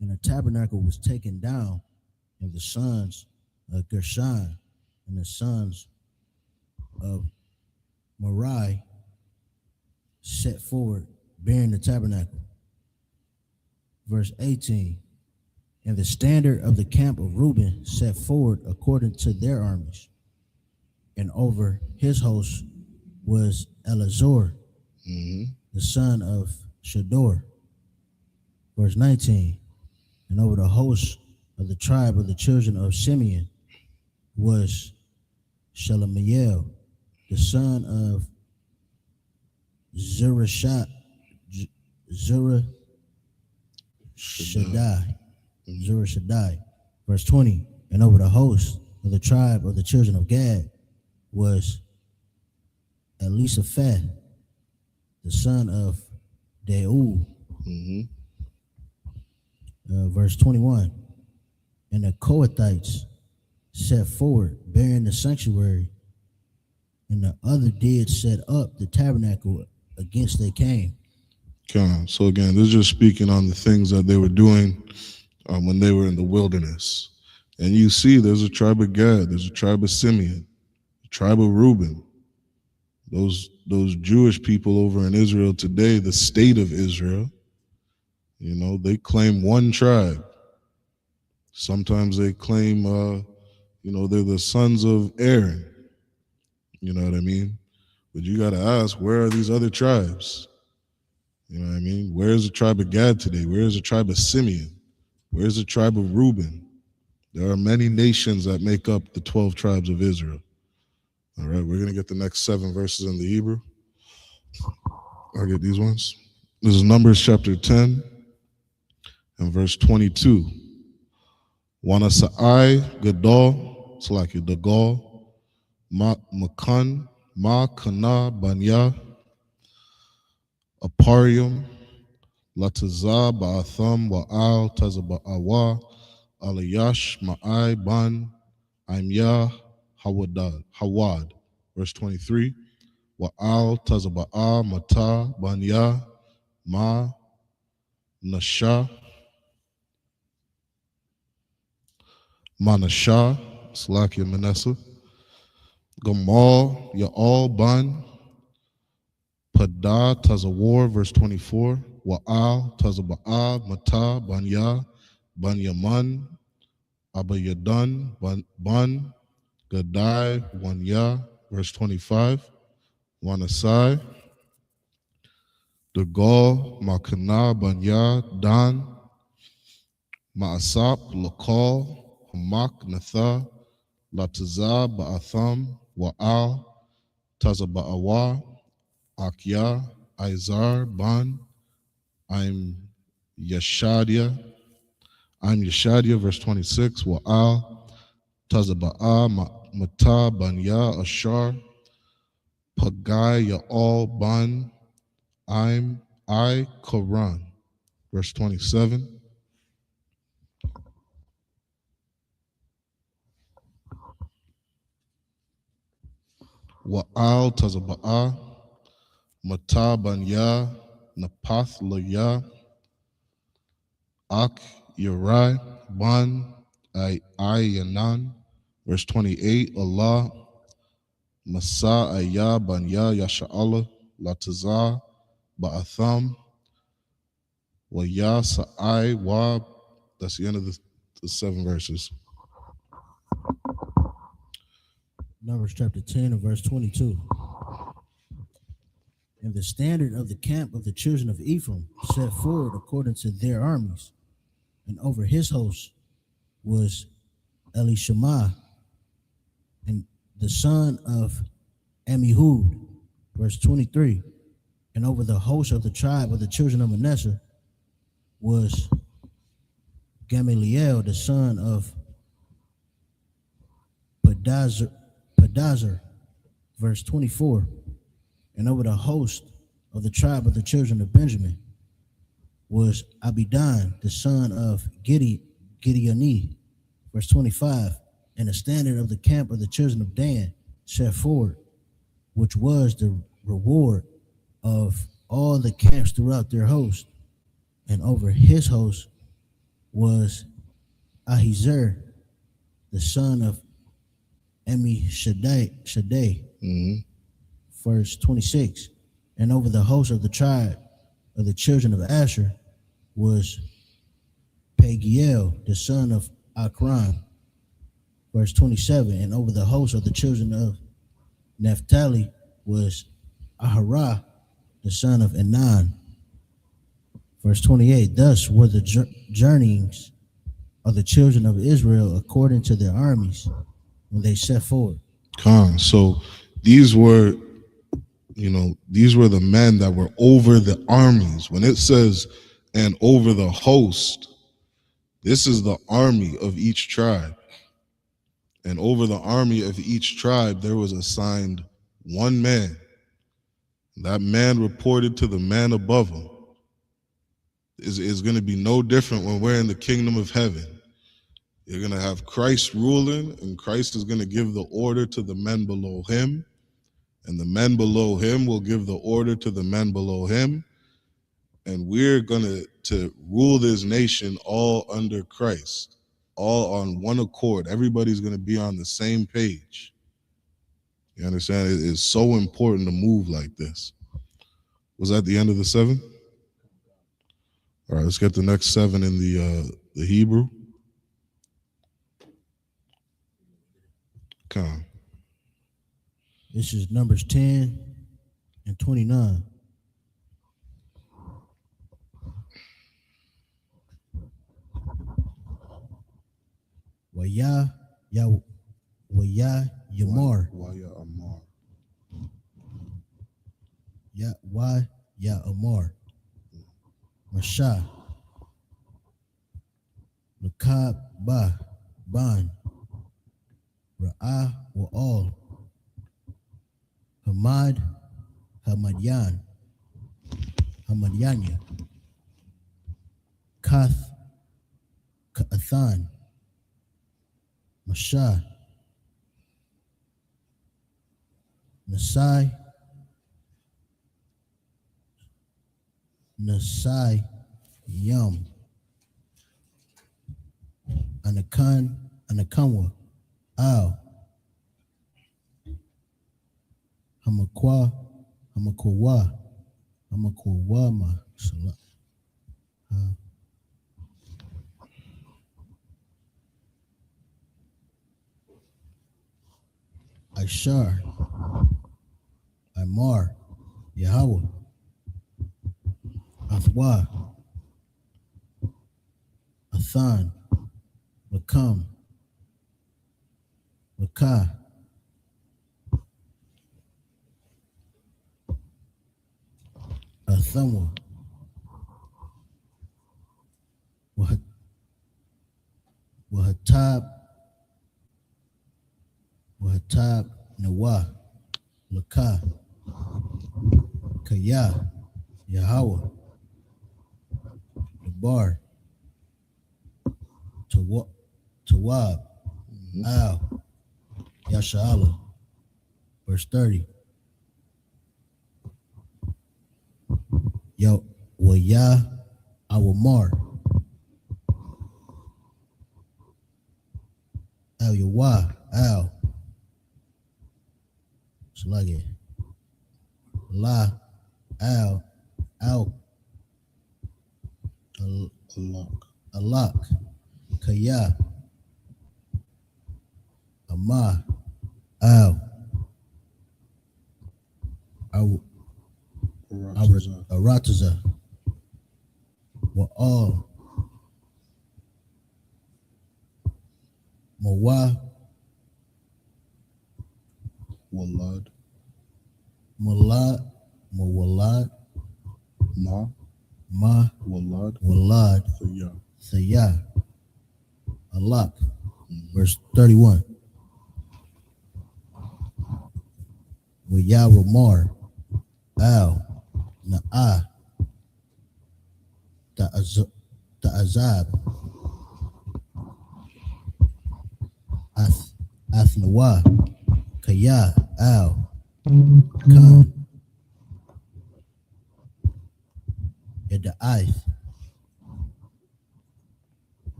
And the tabernacle was taken down, and the sons of Gershon and the sons of Merari set forward, bearing the tabernacle. Verse 18. And the standard of the camp of Reuben set forward according to their armies. And over his host was Elazar, the son of Shador. Verse 19. And over the host of the tribe of the children of Simeon was Shelemiel, the son of Shaddai. Verse 20. And over the host of the tribe of the children of Gad was Elisaphat, the son of Deuel. Verse 21. And the Kohathites set forward, bearing the sanctuary, and the other did set up the tabernacle against they came. So again, this is just speaking on the things that they were doing when they were in the wilderness. And you see there's a tribe of Gad, there's a tribe of Simeon, a tribe of Reuben. Those Jewish people over in Israel today, the state of Israel, you know, they claim one tribe. Sometimes they claim, they're the sons of Aaron. You know what I mean? But you got to ask, where are these other tribes? You know what I mean? Where is the tribe of Gad today? Where is the tribe of Simeon? Where is the tribe of Reuben? There are many nations that make up the 12 tribes of Israel. All right, we're going to get the next 7 verses in the Hebrew. I'll get these ones. This is Numbers chapter 10 and verse 22. Wanasa'ai Gadol, it's like the Gol, Makan, Ma Kana Banya, Aparium, Lataza Ba'atham Wa'al Tazaba'awa, Alayash Ma'ai Ban, Aimya Hawad. Verse 23. Wa'al Tazaba'a Mata Banya Ma Nasha Manasha Slakia Manessa Gamal Ya'al Ban Pada Tazawar, verse 24. Wa'al Tazaba'a Mata Banya Banyaman Abayadan Ban Gadai Wanya, verse 25. Wanasai Degal Makana Banya Dan Ma'asap Lakal Hamak Natha Lataza Ba'atham Wa'al Tazaba'awa Akya Izar Ban I'm Yeshadia, verse 26. Wa'al Tazaba'a Mata Banya Ashar Pagai Ya'al Ban I Quran, verse 27. Wa'al Tazaba'a Mata Banya Napath Laya Ak Yarai Ban Yanan, verse 28. Allah Masa Aya Banya Yasha'Allah Lataza Ba'atham Wa Ya Sa'ai Wa. That's the end of the 7 verses. Numbers chapter 10 and verse 22. And the standard of the camp of the children of Ephraim set forward according to their armies, and over his host was Elishama, and the son of Amihud, verse 23. And over the host of the tribe of the children of Manasseh was Gamaliel, the son of Pedazur, verse 24. And over the host of the tribe of the children of Benjamin was Abidan, the son of Gideoni, verse 25. And the standard of the camp of the children of Dan set forward, which was the reward of all the camps throughout their host. And over his host was Ahiezer, the son of Shaddai, verse 26. And over the host of the tribe of the children of Asher was Pagiel, the son of Akron, verse 27. And over the host of the children of Naphtali was Aharah, the son of Enan, verse 28. Thus were the journeyings of the children of Israel according to their armies when they set forward. So these were the men that were over the armies. When it says, and over the host, this is the army of each tribe. And over the army of each tribe, there was assigned one man. That man reported to the man above him. Is going to be no different when we're in the kingdom of heaven. You're going to have Christ ruling, and Christ is going to give the order to the men below him. And the men below him will give the order to the men below him. And we're going to rule this nation all under Christ, all on one accord. Everybody's going to be on the same page. You understand? It is so important to move like this. Was that the end of the 7? All right, let's get the next 7 in the Hebrew. Come. This is Numbers 10 and 29. Waya Yamar. Waya Amar. Ya Amar. Masha. Lakab Ba Ban. Ra'ah Wa'al. Hamadyanya. Kath Ka'athan. Masha. Nasai Nasai Yum Anakanwa Al Hamakwa Hamakwawama Ishar Imar Yahweh Athwa Athan Lakam Lakah Athamwa Wahatab Nawa Lakah Kaya Yahweh Nabar Tawab Al Yasha'Allah. Verse 30. Yo Waya Awamar Al Yawa Al Salage La Al Alak Kaya Ama Al Arataza wa all Mawalad Walad Thaya Alak. Verse 31. Waya Ramar Al Na'ah Ta'azab Athnawa Kaya Al Khan Yada'ath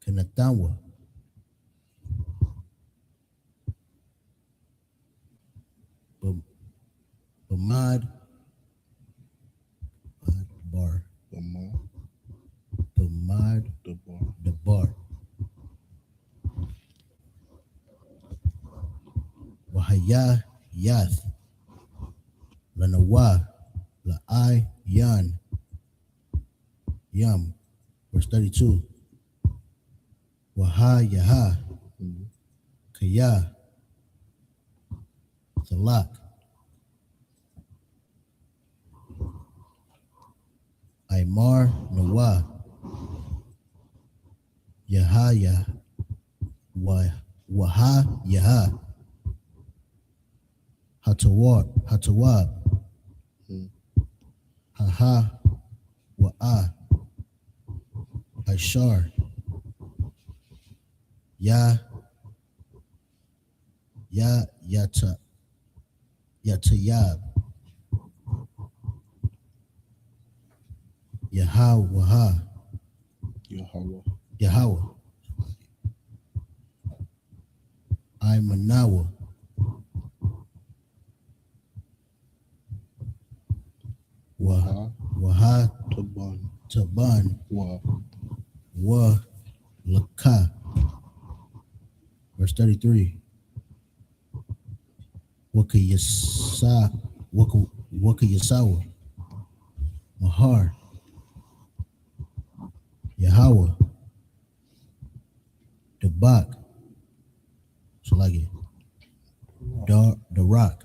Kanatawa Bamad Bar Bamad Dabar Wahaya Yath Lanawa La'ai Yan Yam. Verse 32. Waha Yaha Kaya Thalak Aymar Nawa Yahaya Waha Yaha Hatawab Haha Wa'a Ishar Yatayab Yahweh Imanawa Waha Taban Wa Laka. Verse 33. Wakayasawa Mahar Yahweh Dabak. So like it. The rock.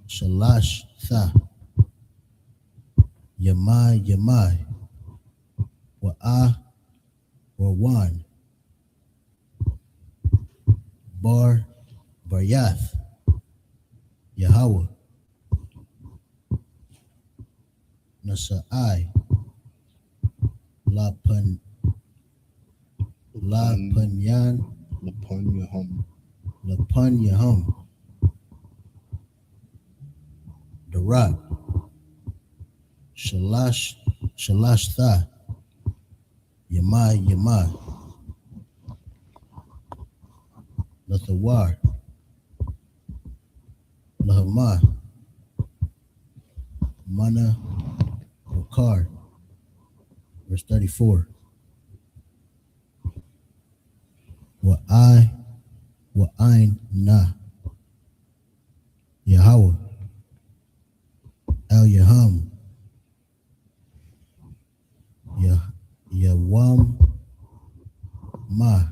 Shalash Tha Yamai Wa'ah Rawan Baryath Yahweh Nasa'ai La Panyan Yahum. Lapan Yahum, the rock, Shalashta, Yamai, Lathawar, Lahama, Mana, Wakar. Verse 34. Wa'ain na, Yahweh, El Yaham, Yawam Ma,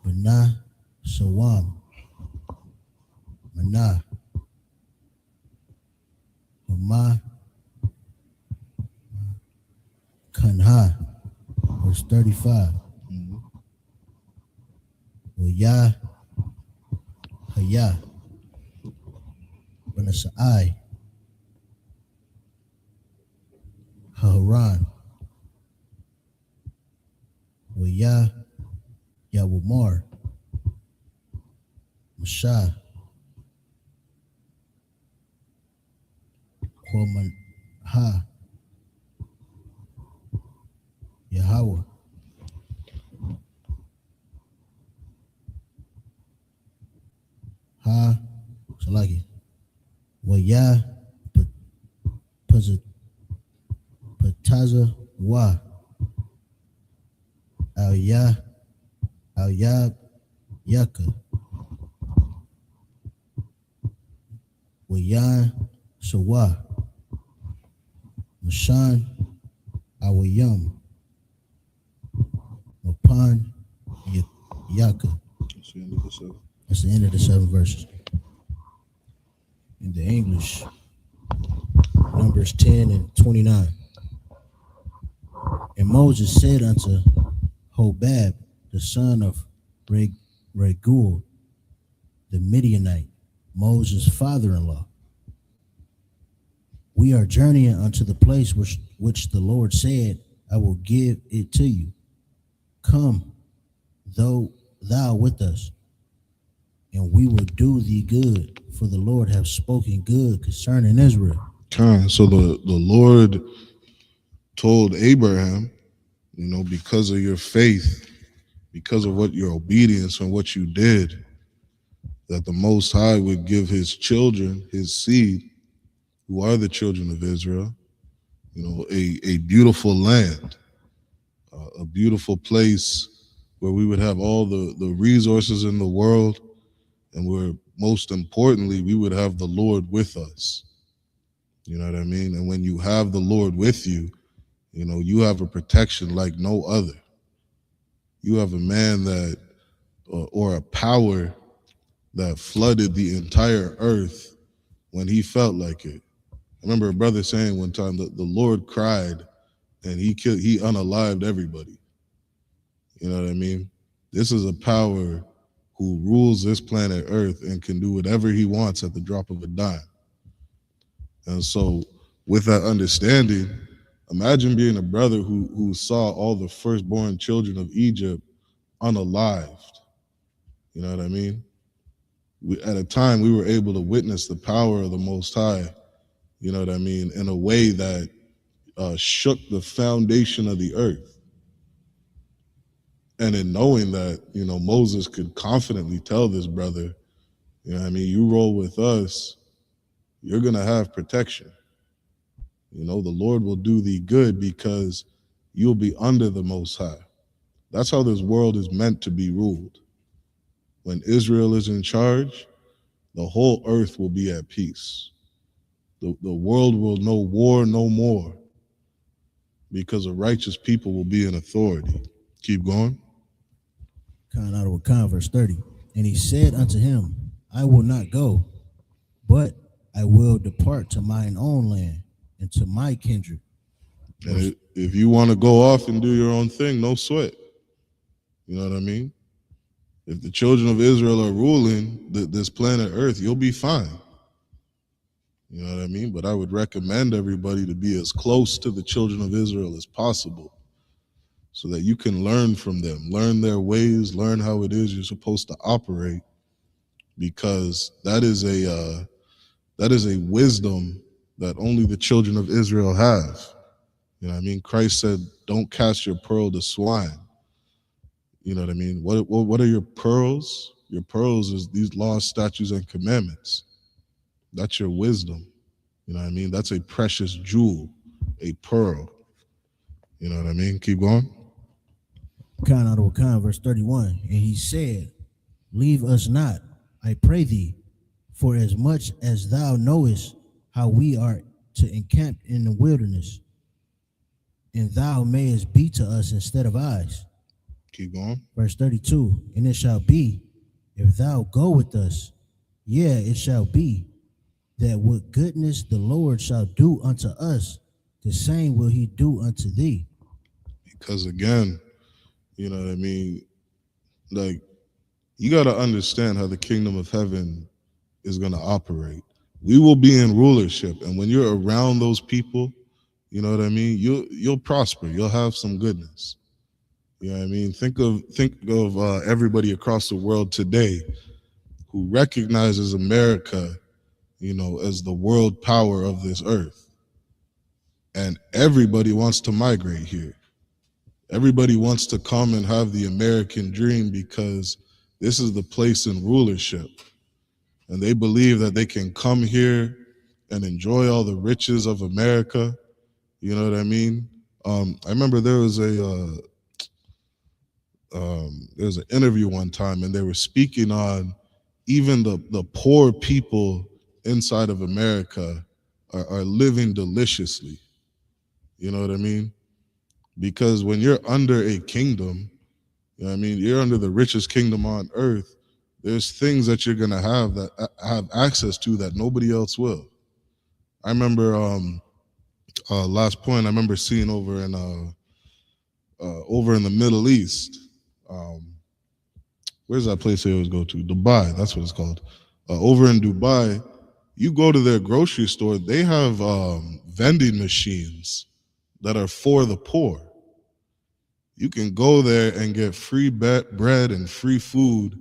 Bana, Sawam, Mana, Hama, Kanha. Verse 35. Waya, Haya, Banasai, Haran, Waya, Yawamar, Masha, Kwaman Ha, Yahweh, Ha, Salaki, Waya, Pataza, Wa, Al Yab, Yaka, Wayan, Sawa, Mashan, Awayam, Mapan, Yaka. That's the end of the 7 verses. In the English, Numbers 10 and 29. And Moses said unto Hobab, the son of Reguel, the Midianite, Moses' father-in-law, we are journeying unto the place which the Lord said, I will give it to you. Come, thou with us, and we will do thee good, for the Lord hath spoken good concerning Israel. So the Lord told Abraham, because of your faith, because of what your obedience and what you did, that the Most High would give his children, his seed, who are the children of Israel, a beautiful land, a beautiful place where we would have all the resources in the world, and where most importantly, we would have the Lord with us. You know what I mean? And when you have the Lord with you, you have a protection like no other. You have a man that, or a power that flooded the entire earth when he felt like it. I remember a brother saying one time that the Lord cried and he unalived everybody. You know what I mean? This is a power who rules this planet Earth and can do whatever he wants at the drop of a dime. And so with that understanding, imagine being a brother who saw all the firstborn children of Egypt unalived. You know what I mean? At a time, we were able to witness the power of the Most High, you know what I mean, in a way that shook the foundation of the earth. And in knowing that, Moses could confidently tell this brother, you roll with us, you're going to have protection. The Lord will do thee good because you'll be under the Most High. That's how this world is meant to be ruled. When Israel is in charge, the whole earth will be at peace. The world will know war no more because a righteous people will be in authority. Keep going. Verse 30. And he said unto him, I will not go, but I will depart to mine own land and to my kindred. And if you want to go off and do your own thing, no sweat. You know what I mean? If the children of Israel are ruling this planet Earth, you'll be fine. You know what I mean? But I would recommend everybody to be as close to the children of Israel as possible, so that you can learn from them, learn their ways, learn how it is you're supposed to operate, because that is a wisdom that only the children of Israel have. You know what I mean? Christ said, don't cast your pearl to swine. You know what I mean? What are your pearls? Your pearls is these laws, statutes, and commandments. That's your wisdom. You know what I mean? That's a precious jewel, a pearl. You know what I mean? Keep going. Khan out of Khan, verse 31. And he said, leave us not, I pray thee, for as much as thou knowest how we are to encamp in the wilderness, and thou mayest be to us instead of eyes. Keep going. Verse 32. And it shall be, if thou go with us, it shall be, that what goodness the Lord shall do unto us, the same will he do unto thee. Because again, you know what I mean? Like, you got to understand how the kingdom of heaven is going to operate. We will be in rulership, and when you're around those people, you know what I mean? You'll prosper. You'll have some goodness. You know what I mean? Think of everybody across the world today who recognizes America, you know, as the world power of this earth. And everybody wants to migrate here. Everybody wants to come and have the American dream because this is the place in rulership. And they believe that they can come here and enjoy all the riches of America. You know what I mean? I remember there was an interview one time, and they were speaking on even the poor people inside of America are living deliciously. You know what I mean? Because when you're under a kingdom, you know what I mean, you're under the richest kingdom on earth, there's things that you're going to have that have access to that nobody else will. I remember last point, I remember seeing over in the Middle East. Where's that place they always go to? Dubai, that's what it's called. Over in Dubai, you go to their grocery store, they have vending machines that are for the poor. You can go there and get free bread and free food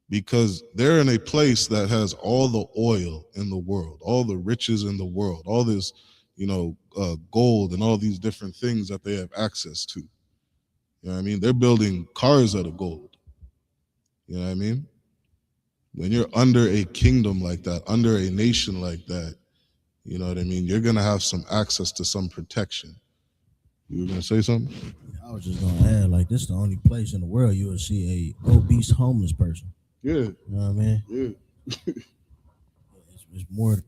because they're in a place that has all the oil in the world, all the riches in the world, all this, you know, gold and all these different things that they have access to. You know what I mean? They're building cars out of gold. You know what I mean? When you're under a kingdom like that, under a nation like that, you know what I mean? You're going to have some access to some protection. You were going to say something? I was just going to add, like, this is the only place in the world you will see a obese homeless person. Yeah. You know what I mean? Yeah. it's more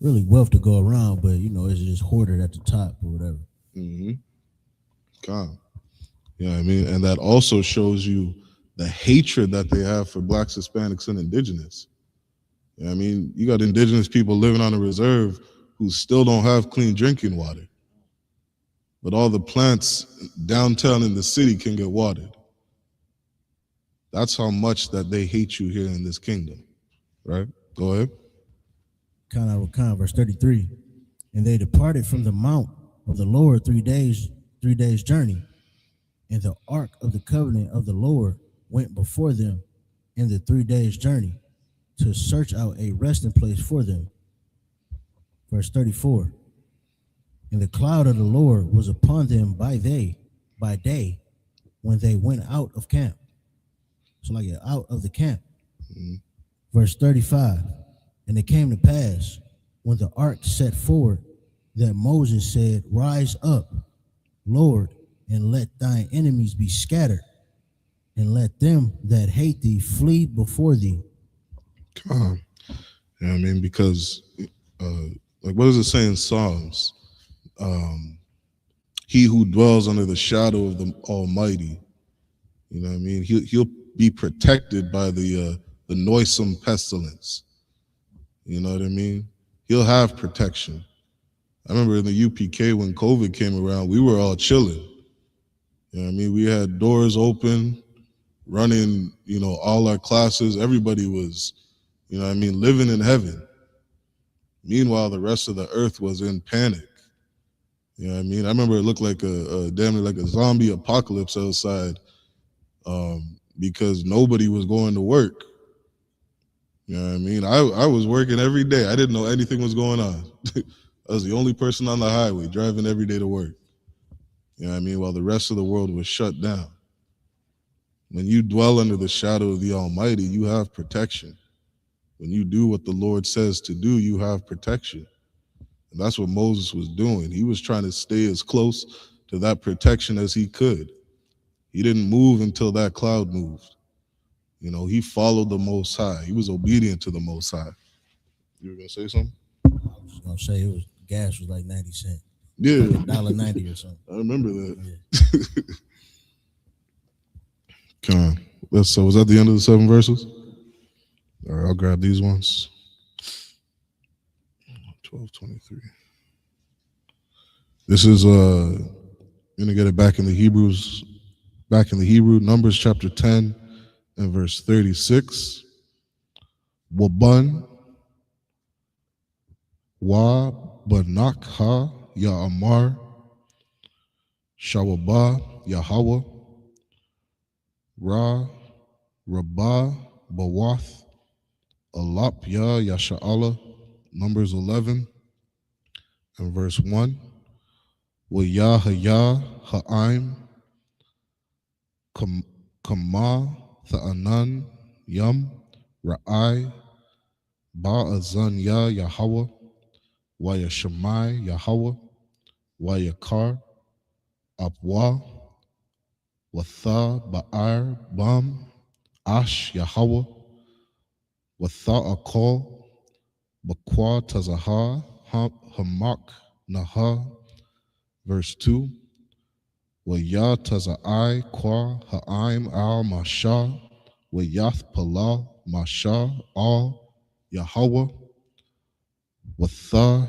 really wealth to go around, but, you know, it's just hoarded at the top or whatever. Mm-hmm. Calm. You know what I mean? And that also shows you the hatred that they have for blacks, Hispanics, and indigenous. You know what I mean? You got indigenous people living on a reserve who still don't have clean drinking water. But all the plants downtown in the city can get watered. That's how much that they hate you here in this kingdom, right? Go ahead. Khan, verse 33. And they departed from the mount of the Lord 3 days journey. And the ark of the covenant of the Lord went before them in the 3 days journey to search out a resting place for them. Verse 34. And the cloud of the Lord was upon them by day when they went out of camp. So like out of the camp. Mm-hmm. Verse 35. And it came to pass when the ark set forward that Moses said, rise up, Lord, and let thine enemies be scattered, and let them that hate thee flee before thee. You know what I mean? Because like what does it say in Psalms? He who dwells under the shadow of the Almighty, you know what I mean? He'll be protected by the noisome pestilence. You know what I mean? He'll have protection. I remember in the UPK when COVID came around, we were all chilling. You know what I mean? We had doors open, running, you know, all our classes. Everybody was, you know what I mean, living in heaven. Meanwhile, the rest of the earth was in panic. You know what I mean? I remember it looked like a damn near like a zombie apocalypse outside, because nobody was going to work. You know what I mean? I was working every day. I didn't know anything was going on. I was the only person on the highway driving every day to work. You know what I mean? While the rest of the world was shut down. When you dwell under the shadow of the Almighty, you have protection. When you do what the Lord says to do, you have protection. And that's what Moses was doing. He was trying to stay as close to that protection as he could. He didn't move until that cloud moved. You know, he followed the Most High. He was obedient to the Most High. You were gonna say something? I was gonna say gas was like 90 cents. Yeah, like $1.90 or something. I remember that. Yeah. Come on. So was that the end of the 7 verses? All right, I'll grab these ones. 12:23. This is gonna get it back in the Hebrew, Numbers chapter 10 and verse 36. Waban wa banak ha ya amar shawaba Yahweh ra rabah bawath alap ya yasha'ala. Numbers 11 and verse 1. Wa ya ha'im kama tha'anan yam ra'ai ba'azan ya Yahweh wa yashamai Yahweh wa yakar abwa wa tha ba'ar bam ash Yahweh wa tha akol bakwa tazaha hamak naha. Verse 2. Wa taza'ai kwa ha'im al masha wa yath pala masha al Yahweh wa tha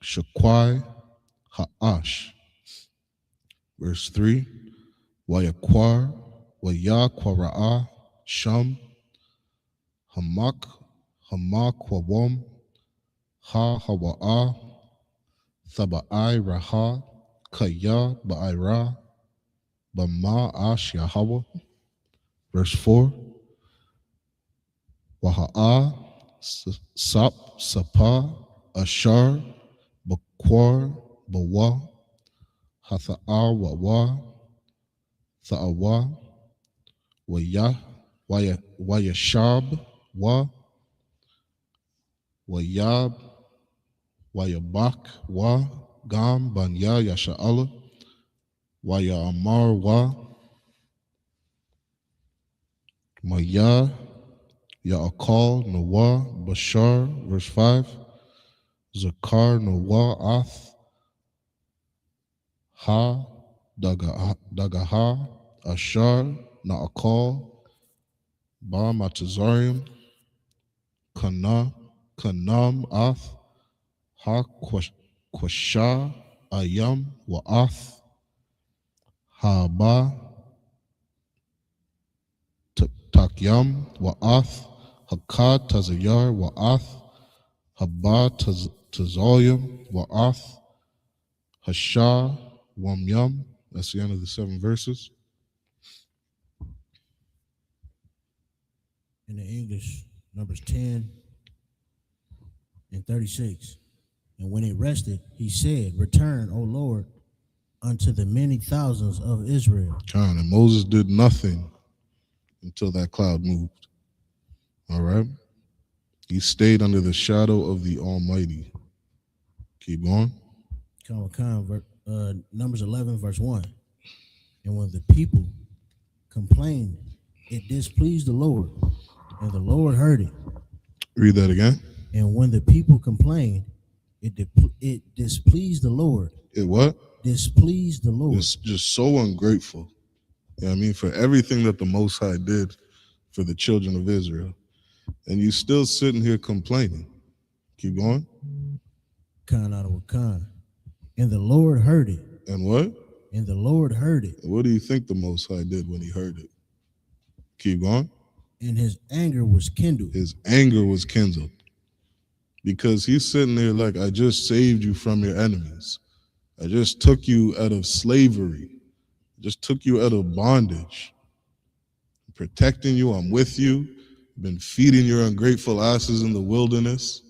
shakwai ha'ash. Verse 3. Wa yakwar wa yakwara'a sham hamak wawam ha hawa'a thaba'ai raha kaya ba'ira bama ash Yahweh. Verse 4. Waha'a sapa ashar bakwar bawa hatha'a wawa tha'awa wayashab wa wayab wayabak wa gam banya yasha'ala waya amar wa maya ya'akal nawa bashar. Verse 5. Zakar nawa ath ha dagaha ashar na'akal ba matazarim kanam ath ha kwasha ayam wa ath ha ba takyam wa ath hakad tazayar wa ath haba tazoyim wa ath hasha wamyam. That's the end of the 7 verses. In the English, Numbers 10 and 36. And when it rested, he said, Return, O Lord, unto the many thousands of Israel. John, and Moses did nothing until that cloud moved. All right? He stayed under the shadow of the Almighty. Keep going. Numbers 11, verse 1. And when the people complained, it displeased the Lord, and the Lord heard it. Read that again. And when the people complained, it displeased the Lord. It what? Displeased the Lord. It's just so ungrateful. You know what I mean? For everything that the Most High did for the children of Israel. And you still sitting here complaining. Keep going. Khan out of Khan. And the Lord heard it. And what? And the Lord heard it. What do you think the Most High did when he heard it? Keep going. And his anger was kindled. His anger was kindled. Because he's sitting there like, I just saved you from your enemies. I just took you out of slavery. I just took you out of bondage. I'm protecting you. I'm with you. I've been feeding your ungrateful asses in the wilderness.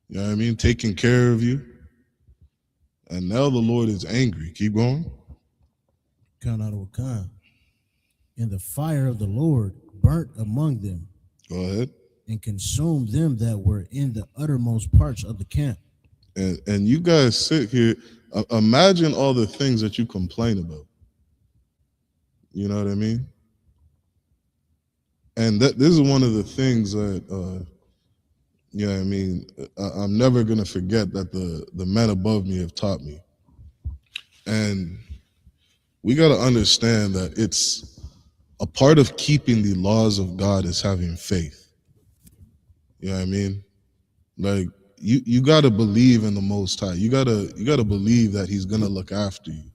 You know what I mean? Taking care of you. And now the Lord is angry. Keep going. And the fire of the Lord burnt among them. Go ahead. And consumed them that were in the uttermost parts of the camp. And you guys sit here, imagine all the things that you complain about. You know what I mean? And this is one of the things that, you know what I mean, I'm never going to forget that the men above me have taught me. And we got to understand that it's a part of keeping the laws of God is having faith. You know what I mean? Like, you got to believe in the Most High. You got to believe that he's going to look after you.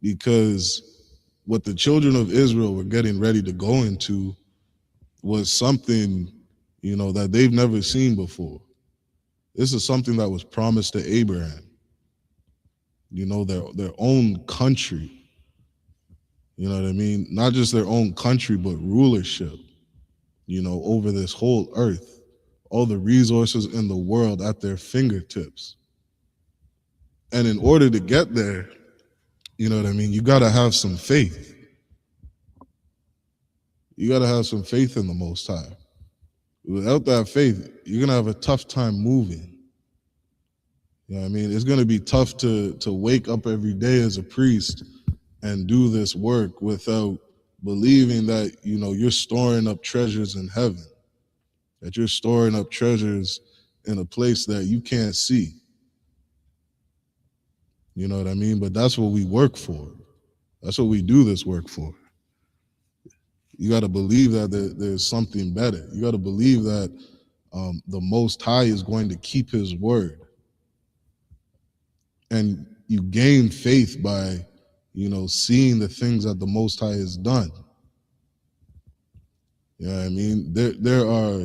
Because what the children of Israel were getting ready to go into was something, you know, that they've never seen before. This is something that was promised to Abraham. You know, their own country. You know what I mean? Not just their own country, but rulership, you know, over this whole earth. All the resources in the world at their fingertips. And in order to get there, you know what I mean, you got to have some faith. You got to have some faith in the Most High. Without that faith, you're going to have a tough time moving. You know what I mean? It's going to be tough to wake up every day as a priest and do this work without believing that, you know, you're storing up treasures in heaven, that you're storing up treasures in a place that you can't see. You know what I mean? But that's what we work for. That's what we do this work for. You got to believe that there's something better. You got to believe that the Most High is going to keep his word. And you gain faith by, you know, seeing the things that the Most High has done. You know what I mean? There are,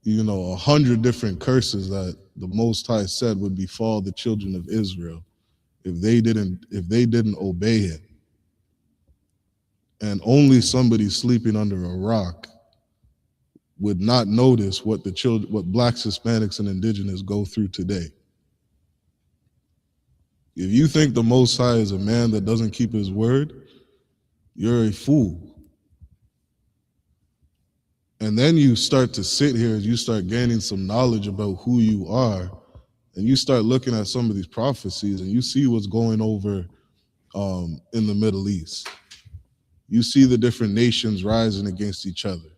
you know, 100 different curses that the Most High said would befall the children of Israel if they didn't obey him. And only somebody sleeping under a rock would not notice what blacks, Hispanics, and indigenous go through today. If you think the Most High is a man that doesn't keep his word, you're a fool. And then you start to sit here and you start gaining some knowledge about who you are, and you start looking at some of these prophecies and you see what's going over in the Middle East. You see the different nations rising against each other.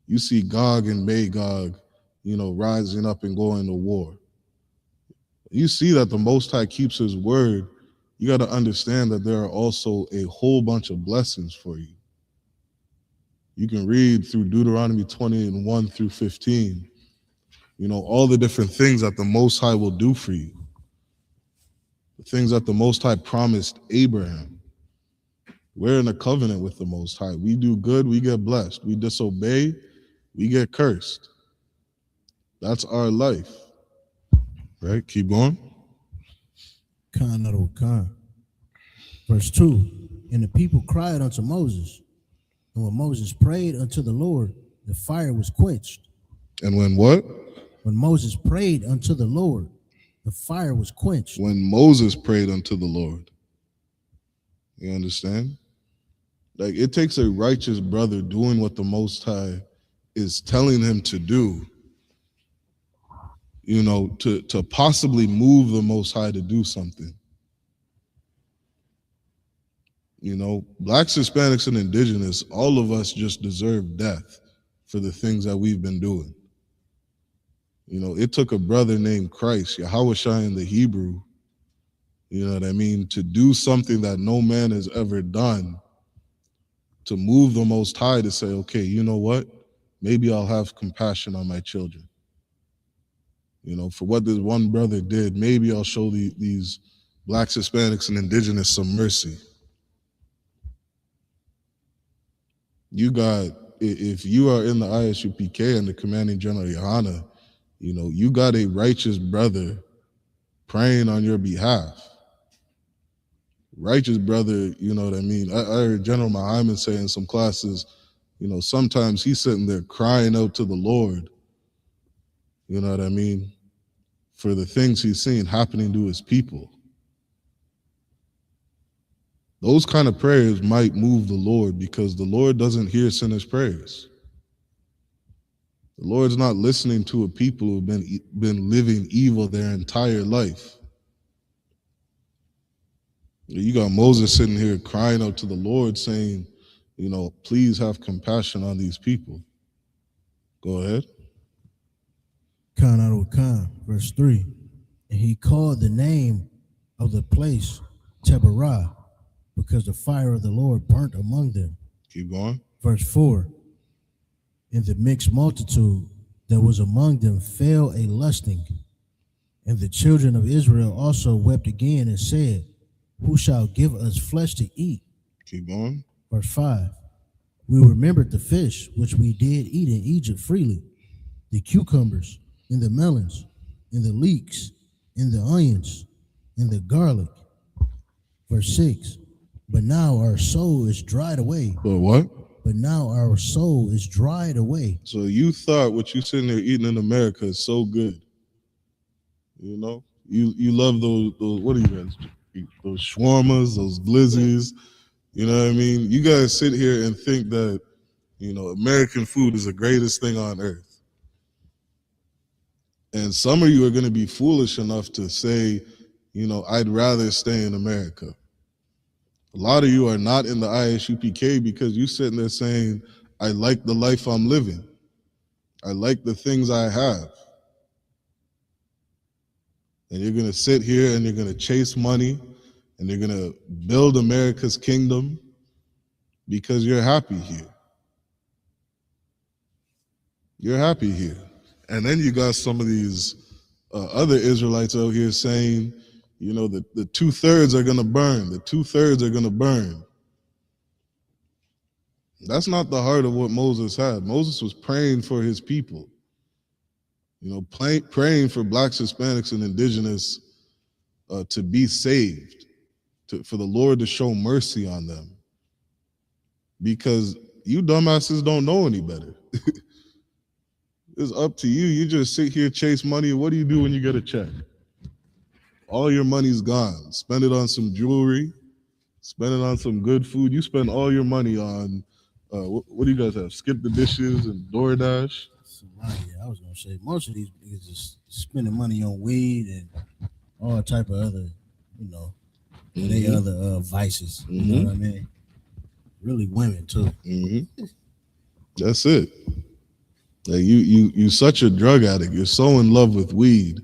You see Gog and Magog, you know, rising up and going to war. You see that the Most High keeps his word. You got to understand that there are also a whole bunch of blessings for you. You can read through Deuteronomy 20:1 through 15, you know, all the different things that the Most High will do for you. The things that the Most High promised Abraham. We're in a covenant with the Most High. We do good, we get blessed. We disobey, we get cursed. That's our life. Right? Keep going. Verse 2, and the people cried unto Moses, and when Moses prayed unto the Lord, the fire was quenched. And when what? When Moses prayed unto the Lord, the fire was quenched. When Moses prayed unto the Lord. You understand? Like, it takes a righteous brother doing what the Most High is telling him to do, you know, to possibly move the Most High to do something. You know, blacks, Hispanics, and indigenous, all of us just deserve death for the things that we've been doing. You know, it took a brother named Christ, Yahushua in the Hebrew, you know what I mean, to do something that no man has ever done, to move the Most High to say, okay, you know what? Maybe I'll have compassion on my children. You know, for what this one brother did, maybe I'll show these blacks, Hispanics, and indigenous some mercy. You got, if you are in the ISUPK and the commanding general Yohana, you know, you got a righteous brother praying on your behalf. Righteous brother, you know what I mean? I heard General Muhammad say in some classes, you know, sometimes he's sitting there crying out to the Lord, you know what I mean, for the things he's seen happening to his people. Those kind of prayers might move the Lord, because the Lord doesn't hear sinners' prayers. The Lord's not listening to a people who've been living evil their entire life. You got Moses sitting here crying out to the Lord saying, you know, please have compassion on these people. Go ahead. Khan out of Khan, verse 3. And he called the name of the place Tebarah, because the fire of the Lord burnt among them. Keep going. Verse 4. And the mixed multitude that was among them fell a lusting. And the children of Israel also wept again and said, who shall give us flesh to eat? Keep going. Verse 5. We remembered the fish which we did eat in Egypt freely, the cucumbers, and the melons, and the leeks, and the onions, and the garlic. Verse 6. But now our soul is dried away. But what? But now our soul is dried away. So you thought what you sitting there eating in America is so good. You know? You love those what do you guys eat? Those shawarmas, those glizzies. You know what I mean? You guys sit here and think that, you know, American food is the greatest thing on earth. And some of you are going to be foolish enough to say, you know, I'd rather stay in America. A lot of you are not in the ISUPK because you're sitting there saying, I like the life I'm living. I like the things I have. And you're going to sit here and you're going to chase money and you're going to build America's kingdom because you're happy here. You're happy here. And then you got some of these other Israelites out here saying, you know, the 2/3 are going to burn. The 2/3 are going to burn. That's not the heart of what Moses had. Moses was praying for his people. You know, praying for blacks, Hispanics, and indigenous to be saved, for the Lord to show mercy on them. Because you dumbasses don't know any better. It's up to you. You just sit here, chase money. What do you do when you get a check? All your money's gone. Spend it on some jewelry. Spend it on some good food. You spend all your money on, what do you guys have? Skip the dishes and DoorDash? Yeah, I was going to say, most of these niggas just spending money on weed and all type of other, you know, they other vices. You know what I mean? Really women, too. That's it. Like you such a drug addict. You're so in love with weed,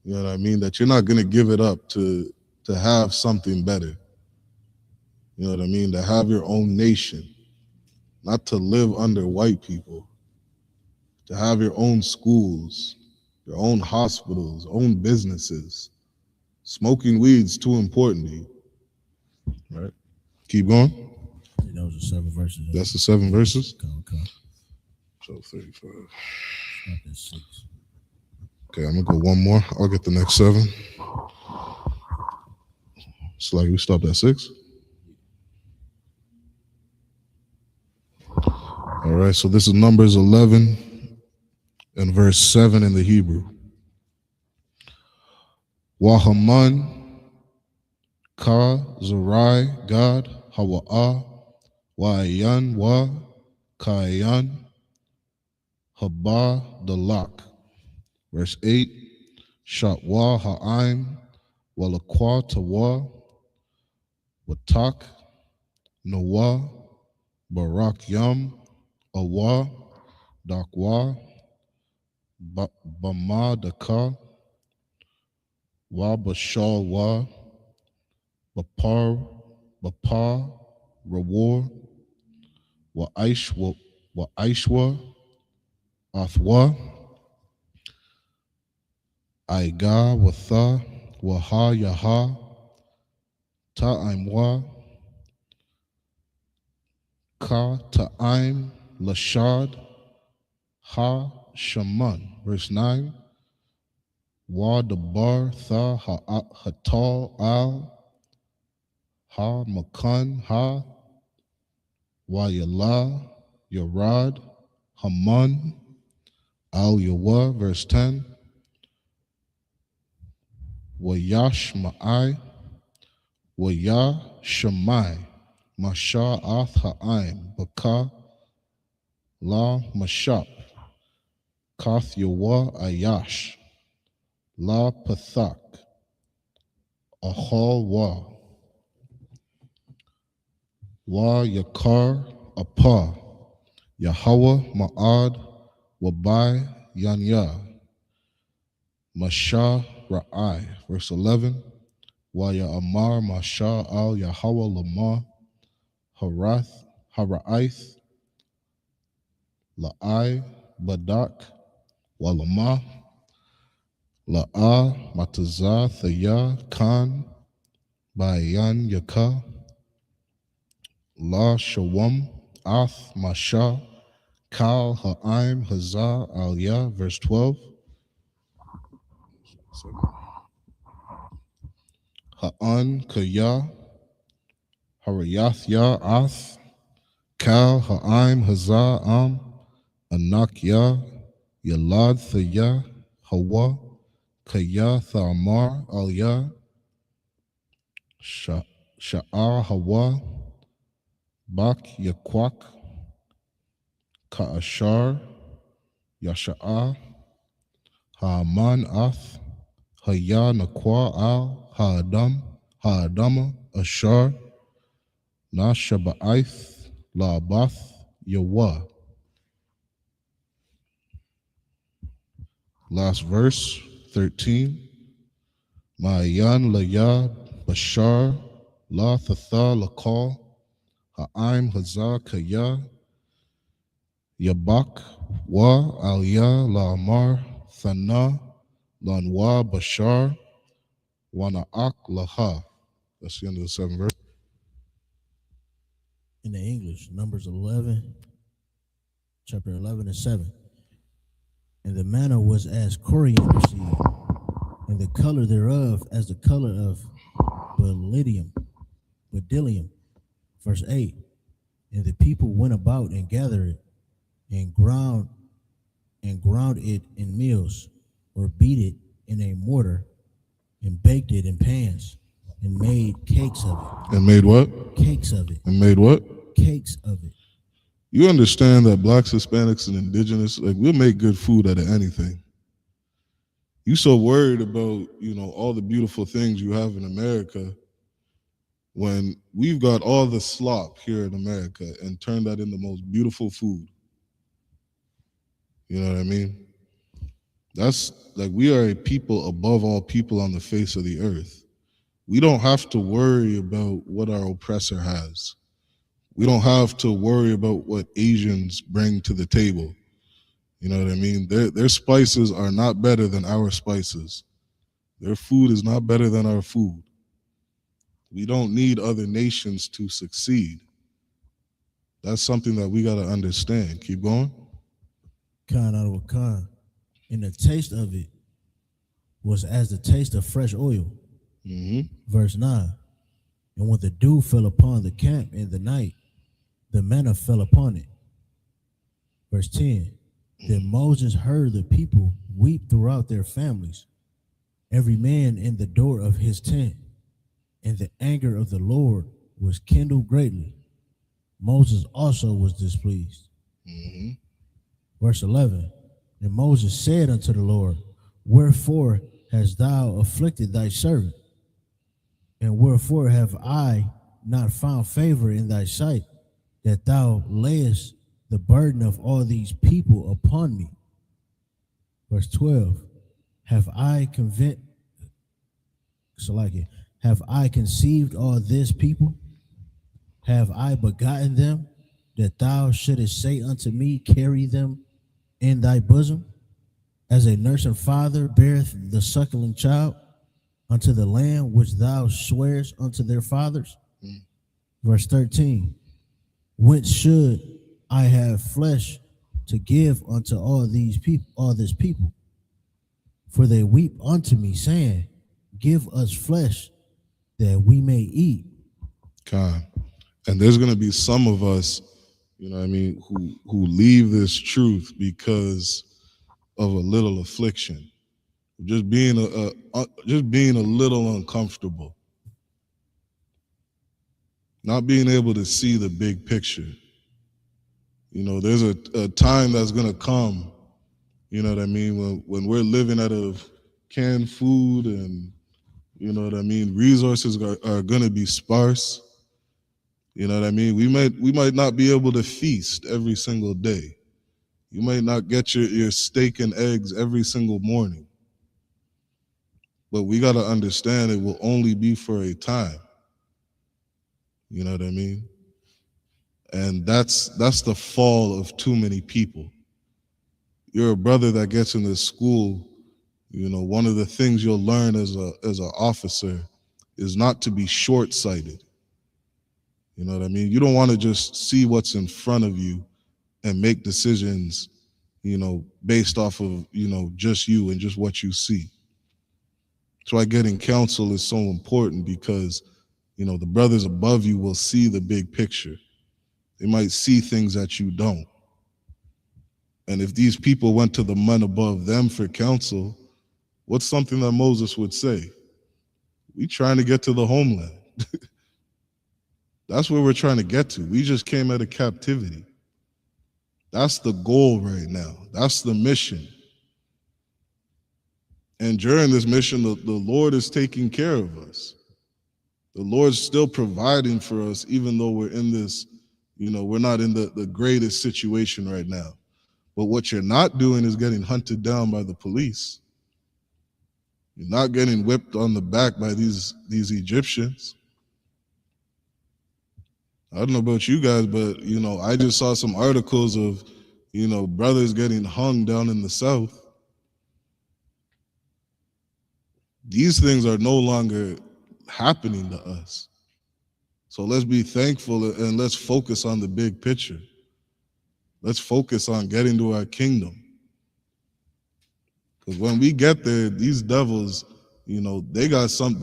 you know what I mean, that you're not going to give it up to have something better. You know what I mean? To have your own nation, not to live under white people, to have your own schools, your own hospitals, own businesses. Smoking weed's too important to you. Right? Keep going. Yeah, those are 7 verses. That's the 7 verses? Okay. So 35. Not that 6. Okay, I'm gonna go one more. I'll get the next 7. It's like we stopped at 6. All right, so this is Numbers 11 and verse 7 in the Hebrew. Wahaman ka zarai gad hawa'a wa'ayan wa kayan haba dalak. Verse 8. Shatwa ha'aim walakwa tawa watak nawa barak yam awa dakwa bama daka wa bashal wa bapar rewar wa aishwa athwa aiga watha waha yaha ta'imwa ka ta'im lashad ha shaman. Verse 9. Wa dabar tha hatal al ha makan ha wa yala yarad haman al yawa. Verse 10. Wa yash ma'ai wa ya shamai masha ath ha'aim baka la mashap kath yawa ayash la pathak ahal wa yakar apa Yahweh ma'ad wabai yanya masha ra'ai. Verse 11. Wa ya amar masha al Yahweh lama hara'aith la'ai badak walama la'a matazah thaya kan bayan yaka la shawam ath masha kal ha'aim hazah al ya. Verse 12. Ha'an kaya harayath ya ath kal ha'aim hazah am anak ya yalad thaya hawa kaya thamar al ya sha'ar hawa bak yakwak ka'ashar yasha'a ha'aman ath haya nakwa al ha'adama ashar na shaba'aith la'abath yawa. Last verse, 13. Ma'ayan laya bashar la thatha lakal ha'aim hazah kaya yabak wa aliyah la'amar thana lanwa bashar wana'ak laha. That's the end of the 7th verse. In the English, Numbers 11, chapter 11 and 7. And the manna was as coriander seed, and the color thereof as the color of bdellium. Verse 8. And the people went about and gathered it, and ground it in mills, or beat it in a mortar, and baked it in pans, and made cakes of it. And made what? Cakes of it. And made what? Cakes of it. You understand that blacks, Hispanics, and indigenous, like, we'll make good food out of anything. You so worried about, all the beautiful things you have in America when we've got all the slop here in America and turned that into the most beautiful food. You know what I mean? That's like, we are a people above all people on the face of the earth. We don't have to worry about what our oppressor has. We don't have to worry about what Asians bring to the table. You know what I mean? Their spices are not better than our spices. Their food is not better than our food. We don't need other nations to succeed. That's something that we got to understand. Keep going. Khan out of a Khan. And the taste of it was as the taste of fresh oil. Mm-hmm. Verse 9. And when the dew fell upon the camp in the night, the manna fell upon it. Verse 10. Then Moses heard the people weep throughout their families, every man in the door of his tent. And the anger of the Lord was kindled greatly. Moses also was displeased. Mm-hmm. Verse 11. And Moses said unto the Lord, wherefore hast thou afflicted thy servant? And wherefore have I not found favor in thy sight, that thou layest the burden of all these people upon me? Verse 12. Have I conceived all this people? Have I begotten them, that thou shouldest say unto me, carry them in thy bosom, as a nursing father beareth the suckling child, unto the land which thou swearest unto their fathers? Verse 13. Whence should I have flesh to give unto all this people? For they weep unto me, saying, give us flesh that we may eat. God. And there's going to be some of us, you know what I mean, who leave this truth because of a little affliction, just being just being a little uncomfortable, not being able to see the big picture. You know, there's a time that's going to come, you know what I mean, when we're living out of canned food and, you know what I mean, resources are going to be sparse. You know what I mean? We might not be able to feast every single day. You might not get your steak and eggs every single morning. But we got to understand it will only be for a time. You know what I mean? And that's the fall of too many people. You're a brother that gets into school, you know, one of the things you'll learn as an officer is not to be short-sighted. You know what I mean? You don't want to just see what's in front of you and make decisions, you know, based off of, you know, just you and just what you see. That's why getting counsel is so important, because, you know, the brothers above you will see the big picture. They might see things that you don't. And if these people went to the men above them for counsel, what's something that Moses would say? We trying to get to the homeland. That's where we're trying to get to. We just came out of captivity. That's the goal right now. That's the mission. And during this mission, the Lord is taking care of us. The Lord's still providing for us, even though we're in this, you know, we're not in the greatest situation right now. But what you're not doing is getting hunted down by the police. You're not getting whipped on the back by these Egyptians. I don't know about you guys, but, you know, I just saw some articles of, you know, brothers getting hung down in the South. These things are no longer happening to us. So let's be thankful and let's focus on the big picture. Let's focus on getting to our kingdom. Because when we get there, these devils, you know, they got some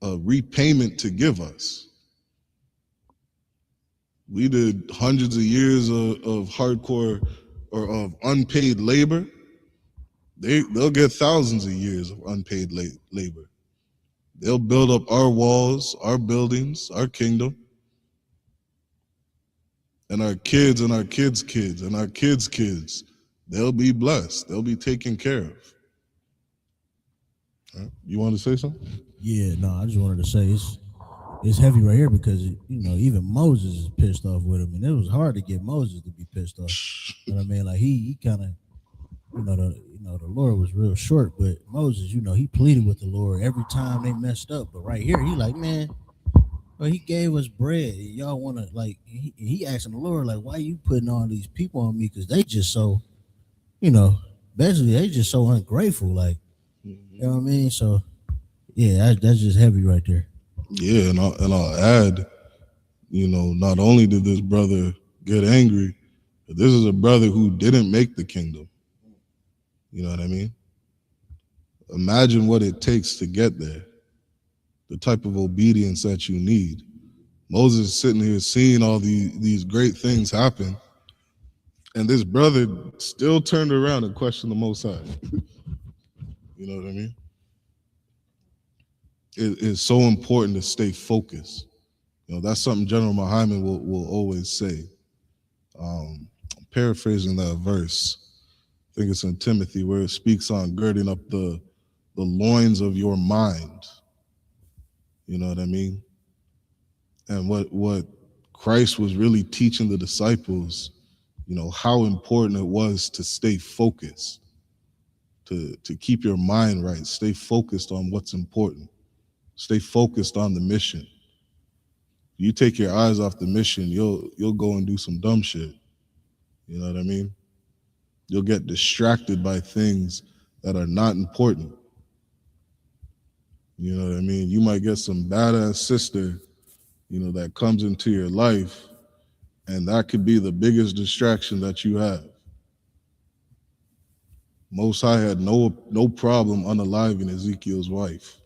repayment to give us. We did hundreds of years of hardcore or of unpaid labor. They'll get thousands of years of unpaid labor. They'll build up our walls, our buildings, our kingdom. And our kids and our kids' kids and our kids' kids, they'll be blessed. They'll be taken care of. Right. You want to say something? Yeah, no, I just wanted to say it's heavy right here, because, you know, even Moses is pissed off with him, and it was hard to get Moses to be pissed off. You know what I mean? Like he kind of, the Lord was real short, but Moses, you know, he pleaded with the Lord every time they messed up. But right here, he like, man, well, he gave us bread. Y'all want to, like, he asking the Lord, like, why you putting all these people on me? Because they just so, you know, basically they just so ungrateful. Like, you know what I mean? So, yeah, that's just heavy right there. Yeah, and I'll add, you know, not only did this brother get angry, but this is a brother who didn't make the kingdom. You know what I mean? Imagine what it takes to get there, the type of obedience that you need. Moses is sitting here seeing all these great things happen, and this brother still turned around and questioned the Most High. You know what I mean? It's so important to stay focused. You know, that's something General Muhammad will always say. I'm paraphrasing that verse. I think it's in Timothy, where it speaks on girding up the loins of your mind. You know what I mean? And what Christ was really teaching the disciples, you know, how important it was to stay focused, to keep your mind right, stay focused on what's important, stay focused on the mission. You take your eyes off the mission, you'll go and do some dumb shit. You know what I mean? You'll get distracted by things that are not important. You know what I mean? You might get some badass sister, you know, that comes into your life, and that could be the biggest distraction that you have. Most High had no problem unaliving Ezekiel's wife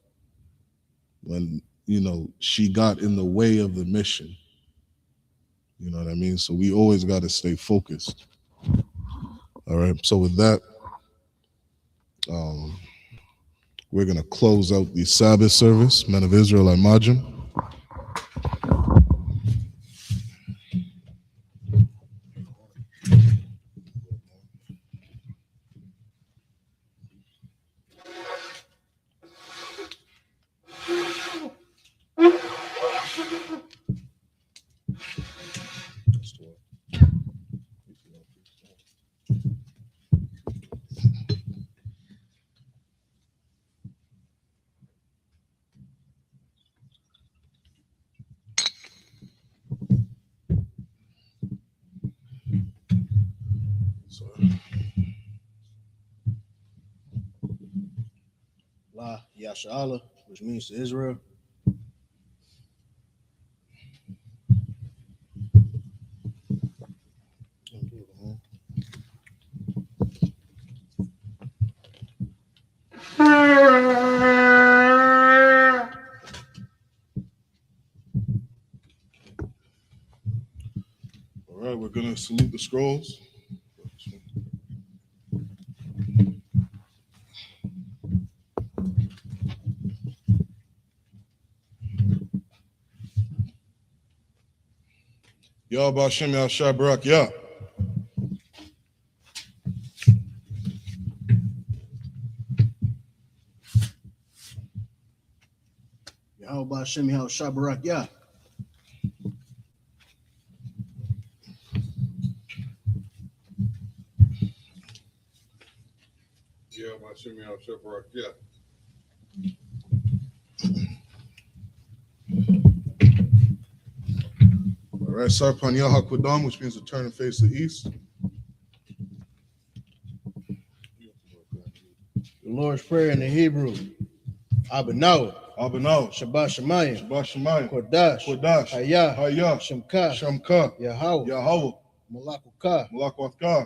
when, she got in the way of the mission. You know what I mean? So we always got to stay focused. All right. So with that, we're going to close out the Sabbath service. Men of Israel, I imagine. La Yasha'Allah, which means to Israel. All right, we're going to salute the scrolls. Yah B'Hashem Yahshua Barak Yah. Yahweh B'Hashem Yahshua Barak Yah. Yah B'Hashem Yahshua Barak Yah. All right, Sarpan Yah HaKodam, which means to turn and face the east. The Lord's Prayer in the Hebrew. Abanaw. Shabbat Shemayim. Kodash. Hayah. Shemka. Yahweh. Malakukah.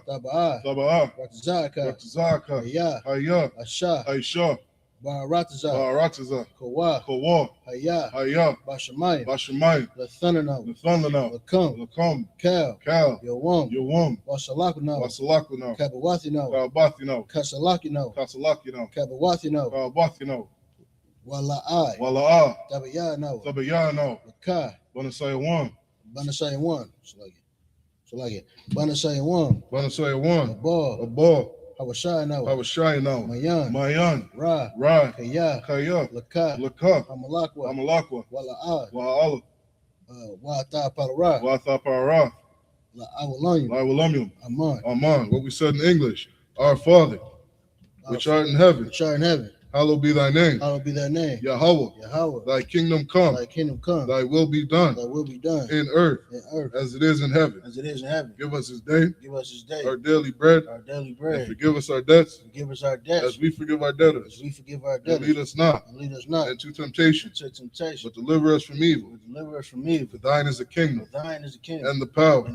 Taba'ah. Ratazaka. Hayah. Asha. Baratazah. Kawa. Hayah. Bashamayim. Lathanano. Lakum. Cal. Yawam. Wasalakano. Kabawathino. Kasalakino. Kabawathino. Wala'ai. Tabayano. Lakah. Banasaya 1. Banasaya 1. Abba. Hawashayano. Mayan. Ra. Kaya. Lakah. Amalakwa. Wala'ai. Wa'ata Parara. La'awalamyum. Aman. What we said in English. Our Father, which art in heaven. Hallowed be thy name. Yahweh. Thy kingdom come. Thy will be done. In earth. As it is in heaven. Give us this day. Our daily bread. And forgive us our debts. As we forgive our debtors. And lead us not. Into temptation. But deliver us from evil. For thine is the kingdom. And the power.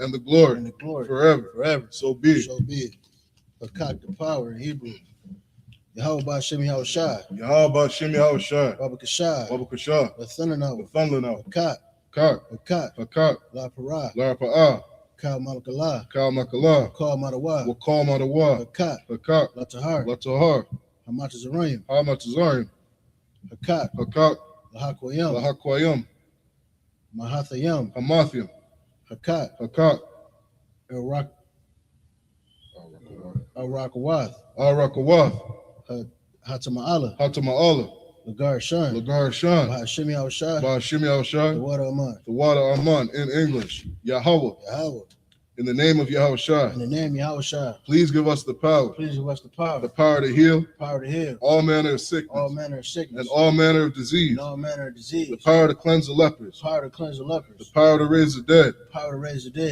And the glory. Forever. So be it. Hakak, the power in Hebrew. Yahweh B'Hashem Yahushai. Baba Kashai. Lathanano. Hakak. La Parah. Kal Malakalah. Wakal Madawa. Hakak. La Tahar. Hamatazarayim. Hakak. La Hakwayam. Mahathayam. Hakak. Al-Rakawath. Hatama'Allah. Lagar Shan. Ba'Hashem Yahushai. The water Aman. In English. Yahweh. In the name of Yahushai. Please give us the power. The power to heal. All manner of sickness. And all manner of disease. The power to cleanse the lepers. The power to raise the dead.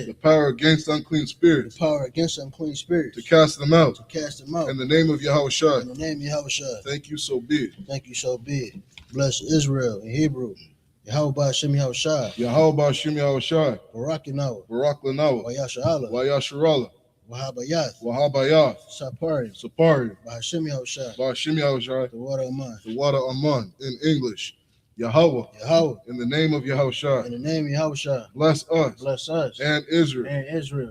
The power against unclean spirits. To cast them out. In the name of Yahushai. Thank you, so be it. Bless Israel in Hebrew. Yahweh B'Hashem Yahushai. Barak Lanawa. Wayasha'Allah. Wahabayath, Wahabayath, Saparium, Saparium, Bahashim Yahushai, Bashim Yahushai, the water of mine, the water Aman. In English, Yahweh, Yahweh, in the name of Yahushai, in the name of Yahushai, bless us and Israel,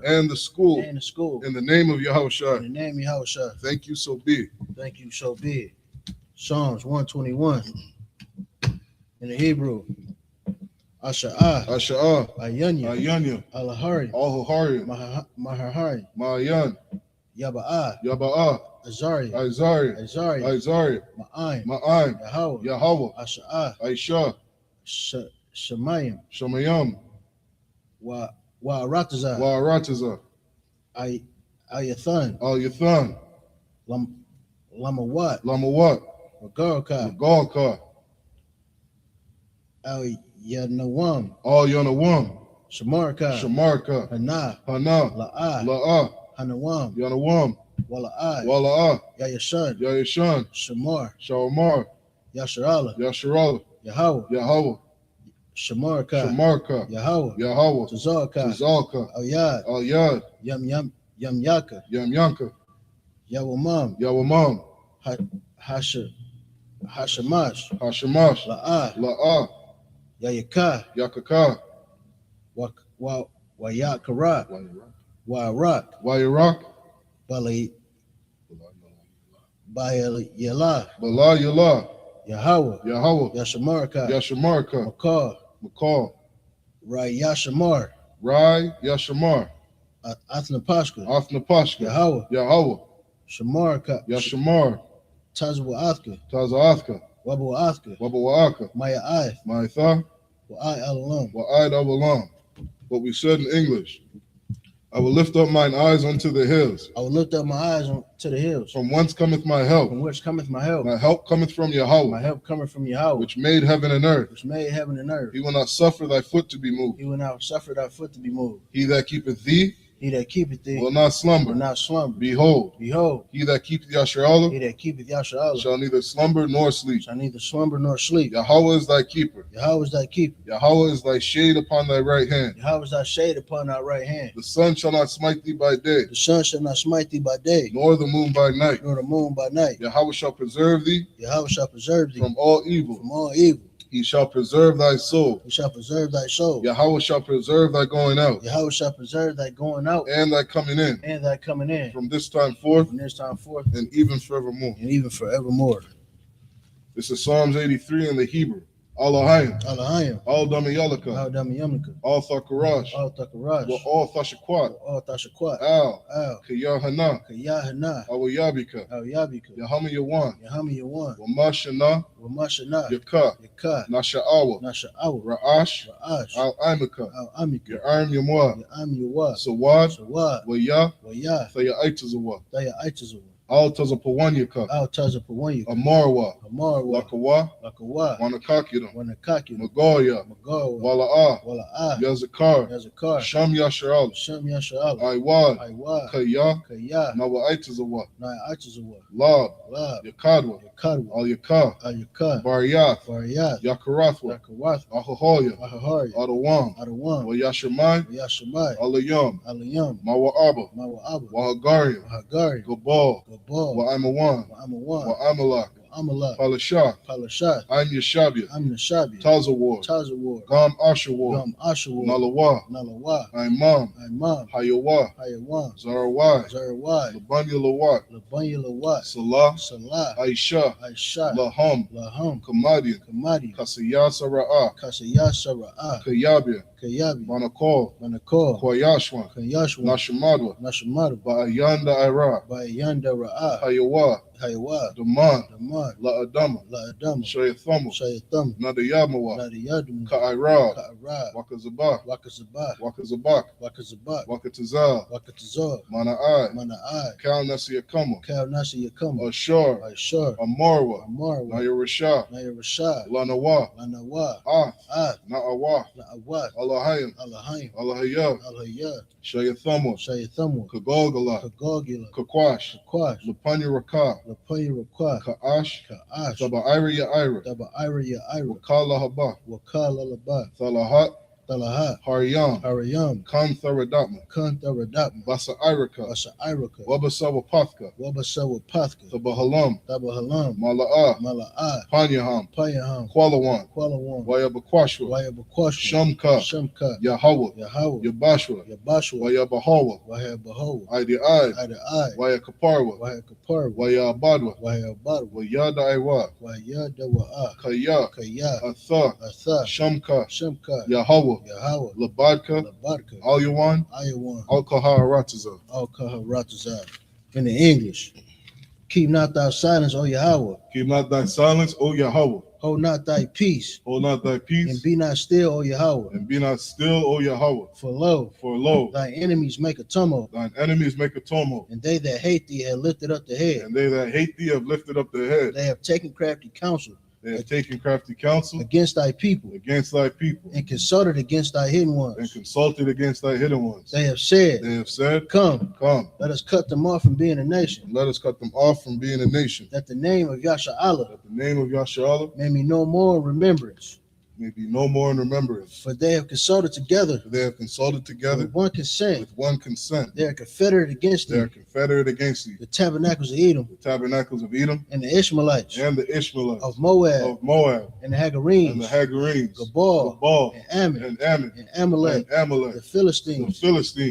and the school, and the school, in the name of in Yahushai. the name of Yahushai. Thank you, so be. Thank you, so be it. Psalms 121 in the Hebrew. Asha'ah, Asha'ah, Ayanya, Ayanya, Alahari, Al-Huhari, Mahahari, Ma'ayan, Yaba'ah, Yaba'ah, Azariah, Azariah, Ma'aim, Ma'aim, Yahweh, Yahweh, Asha'ah, Aisha, Shemayim, Shamayam, Wa'aratazah, Wa'aratazah, Ayathan, Al-Yathan, Lamawat, Lamawat, Magarka, Galka, Al-Yanawam, Al-Yanawam, Shamarka, Shamarka, Hana, Hana, La'ah, La'ah, Hanawam, Yanawam, Wala'ah, Wala'ah, Yayashan, Yayashan, Shamar, Shamar, Yasharala, Yasharala, Yahweh, Yahweh, Shamarka, Shamarka, Yahweh, Yahweh, Tazalka, Tazalka, Al-Yad, Al-Yad, Yamyaka, Yamyanka, Yawamam, Yawamam, Hashamash, Hashamash, La'ah, La'ah, Yayaka, Yakaka, Wayakara, Wa'arak, Wayarak, Bayalah, Bala Yalah, Yahweh, Yahweh, Yashamarka, Yashamarka, Makar, Makal, Rai Yashamar, Rai, Yashamar, Athnapashka, Athnapashka, Yahweh, Yahweh, Shamarka, Yashamar, Tazwa Athka, Tazaathka, Wabu Athka, Wabawaaka, Maya Ath, Maitha, Wa'ai Alam. Wa'id Abalam. What we said in English, I will lift up mine eyes unto the hills. I will lift up my eyes to the hills. From whence cometh my help? From which cometh my help? My help cometh from Yahweh. My help cometh from Yahweh, Which made heaven and earth. which made heaven and earth. He will not suffer thy foot to be moved. He will not suffer thy foot to be moved. He that keepeth thee He that keepeth thee will not slumber. will not slumber. Behold, Behold, he that keepeth Yasharallah he that keepeth Yasharallah shall neither slumber nor sleep. shall neither slumber nor sleep. Yahweh is thy keeper. Yahweh is thy keeper. Yahweh is thy shade upon thy right hand. Yahweh is thy shade upon thy right hand. The sun shall not smite thee by day, The sun shall not smite thee by day, nor the moon by night. nor the moon by night. Yahweh shall preserve thee Yahweh shall preserve thee from all evil. from all evil. He shall preserve thy soul. He shall preserve thy soul. Yahweh shall preserve thy going out Yahweh shall preserve thy going out and thy coming in and thy coming in from this time forth from this time forth and even forevermore. and even forevermore. This is Psalms 83 in the Hebrew. Allahayim, Alahayim, Al Damayalaka, Al-Damiyamika, Al Thakarash, Al-Takarash, Wa Al Thashakwat, Al-Tashakwat, Al Al, Kiyahana, Kayahana, Awayabika, Al-Yabika, Yahama Yawan, Yahami Yawan, Wa Mashana, Wamashana, Yaka, Yaka, Nasha'awa, Nasha'awa, Ra'ash, Ra'ash, Al Imika, Al-Amika, Ya'arm Yamwa, Ya'am Yawa, Sawad, Sawad, Wa Ya, Waya, Thayaitazawa, Daya Aitazawa, Al Tazapawanyaka, Al-Tazapawanyaka, Amarwa, Amarwa, Lakawa, Lakawa, Wanakakidam, Wanakaki, Magoya, Magawa, Wala'ah, Wala'ah, Yazakar, Yazakar, Sham Yasharal, Shem Yasha'ala, Aiwad, Aiwa, Kaya, Kaya, Nawaitazawa, Naya Aitazawa, Lab, Lab, Yakadwa, Yakadwa, Al Yaka, Ayaka, Baryath, Variath, Yakarathwa, Yakawath, Ahohoya, Ahahari, Adawam, Adawam, Wayashamai, Yashamai, Alayam, Alayam, Mawa'aba, Mawa'aba, Wahagariam, Hagari, Gabal, Gabal, Wa'amawan, Wa'amawan, Wa'amalak, Wa'amalak, Palashah, Palashat, Ain Yashabia, Amna Shabi, Tazawar, Tazawar, Gam Ashawar, Gam Ashawar, Nalawa, Nalawa, Imam, Imam, Hayawa, Hayawan, Zarawai, Zarawai, Labanya Lawat, Labanya Lawat, Salah, Salah, Aisha, Aisha, Laham, Laham, Kamadian, Kamadi, Kasiyasa Ra'ah, Kasayasa Ra'ah, Kayabia, Kayabi, Manakol, Manakor, Koyashwan, Kayashwan, Nashamadwa, Nashamadu, Ba'ayanda Ira, by Yanda Ra'ah, Hayawa, Hayawa, Daman, Damad, La Adama, La Adama, Shayathama, Shayatham, Nadayamawa, Nadiyadum, Ka'irab, Ka'arab, Wakazabah, Wakazabah, Wakazabak, Wakazabak, Wakatazal, Wakatazor, Mana'ai, Mana'ai, Kal Nasiyakama, Kal Nasi Yakama, Ashar, Ashar, Amarwa, Amarwa, Nayarashah, Naya Rashad, Lanawa, Lanawa, Ath, Na'awa, La'awat, Allahayim, Allahayim, Allahayah, Alhayah, Shayathama, Shayathamu, Kagogala, Kagogula, Kakwash, Kakwash, Lapanya Rakah, Lapaya Rakwa, Ka'ash, Ka'ash, Taba'ira Ya'ira, Daba Ira Ya Ira, Wakala Haba, Wakala Laba, Thalahat, Talahat, Haryam, Kantharadapma, Basairaka, Wabasawapathka, Tabahalam, Mala'ah, Panyaham, Kualawan, Wayabakwashwa, Shamka, Yahweh, Yabashwa, Wayabahawa, Idi, Wayakaparwa, Wayabadwa, Wayadaiwa, Kaya, Atha, Shamka, Yahweh, Labadka, Alyawan, Al-Kaharatazah. In the English, keep not thy silence, O Yahweh. Keep not thy silence, O Yahweh. Hold not thy peace. Hold not thy peace. And be not still, O Yahweh. And be not still, O Yahweh. For lo, thy enemies make a tumult. Thine enemies make a tumult. And they that hate thee have lifted up the head. And they that hate thee have lifted up their head. They have taken crafty counsel. They have taken crafty counsel against thy people. And consulted against thy hidden ones. They have said, Come, let us cut them off from being a nation. That the name of Yasha may be no more in remembrance. For they have consulted together. With one consent. They are confederate against thee. The tabernacles of Edom. And the Ishmaelites. Of Moab. And the Hagarenes. Gabal. And Ammon. And Amalek. The Philistines.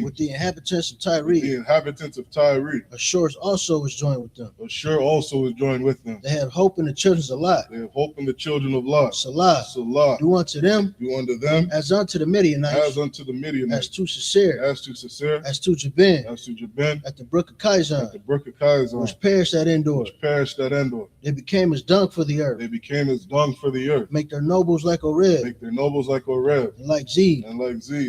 With the inhabitants of Tyre. Ashur also was joined with them. They have hope in the children of Lot. Salah. Do unto them as unto the Midianites, as to Sisera, as to Jabin, at the brook of Kizon, which perished at Endor. They became as dung for the earth. Make their nobles like Oreb, and like Zeb.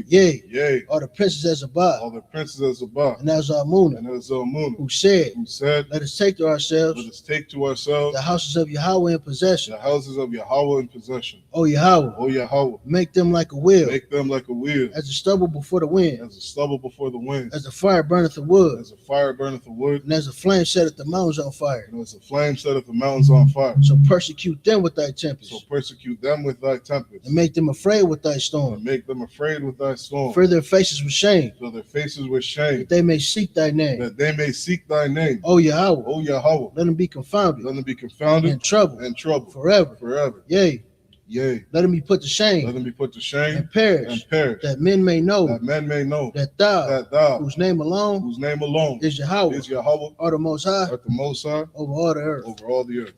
Yea, all the princes as Zabah, and as Zalmunna, who said, Let us take to ourselves the houses of Yahweh in possession. O Yahweh, make them like a wheel. As the stubble before the wind. As the fire burneth the wood. And as a flame setteth the mountains on fire. So persecute them with thy tempest. And make them afraid with thy storm. Fill their faces with shame. That they may seek thy name. O Yahweh, let them be confounded. In trouble. Forever. Yea. Let them be put to shame. And perish. That men may know. That thou, whose name alone is Yahweh, art the Most High, over all the earth.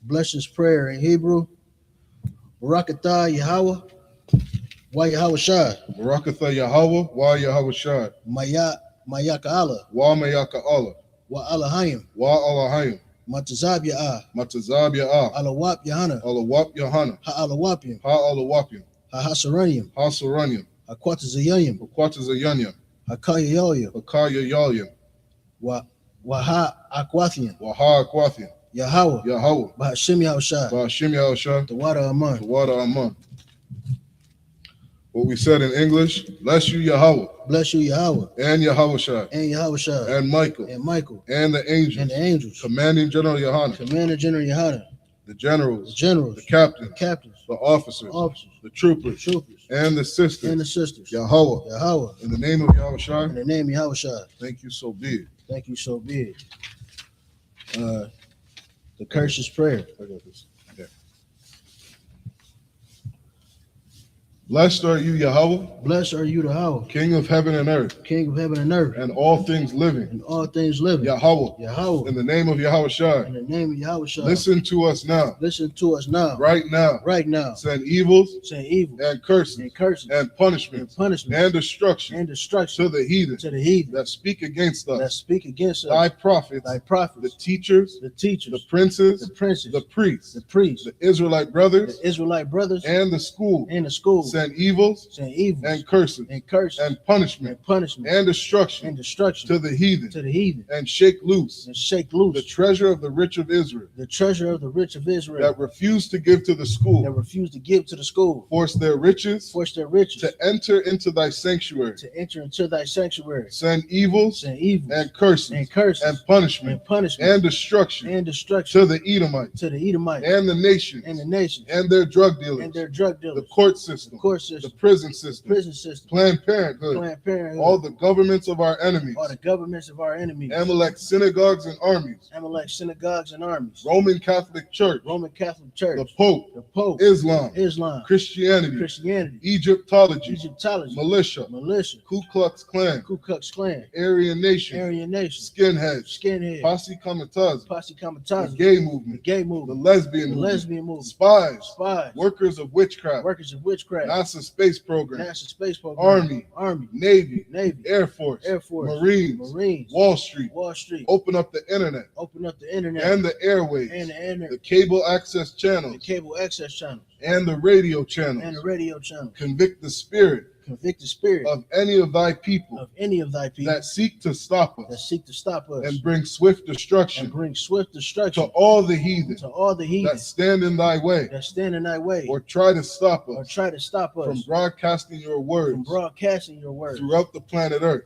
Bless this prayer in Hebrew. Barakatah Yahweh, wa Yahweh Shai. Barakatah Yahweh, wa Yahweh Shai. Mayaka Allah, wa Mayaka Allah. Wa Allahayim, Matazab Ya'ah, Alawap Yahana, Ha'alawapim, Ha'hasaranium, Hakwatazayanyam, Hakayayalyam, Waha Akwathian, Yahweh, Bahashim Yahushai, the water Aman. What we said in English, bless you Yahweh. And Yahweh Shai. And Michael. And the angels. Commanding General Yohanan. The generals. The captains. The officers. The troopers. And the sisters. Yahweh. In the name of Yahweh Shai. Thank you, so be it. The curses prayer. I got this. Okay. Blessed are you, Yahweh. King of heaven and earth. And all things living. Yahweh. In the name of Yahweh Shai. Listen to us now. Right now. Send evils. And curses. And punishment. And destruction. To the heathen. That speak against us. Thy prophets. The teachers. The princes. The priests. The Israelite brothers. And the school. Send evils and curses and punishment and destruction to the heathen and shake loose the treasure of the rich of Israel that refuse to give to the school, force their riches to enter into thy sanctuary, send evils and curses and punishment and destruction to the Edomite and the nations and their drug dealers, the court system court system, the prison system, Planned Parenthood, all the governments of our enemies, Amalek synagogues and armies, Roman Catholic Church, the Pope, Islam, Christianity, Egyptology, militia, Ku Klux Klan, Aryan Nation, skinheads, Posse Kamataza, the gay movement, the lesbian movement, spies, workers of witchcraft, NASA space program, Army, Navy, Air Force, Marines, Wall Street, open up the internet, and the airways, the cable access channels, and the radio channels, convict the spirit of any of thy people that seek to stop us and bring swift destruction to all the heathen that stand in thy way or try to stop us from broadcasting your words throughout the planet Earth.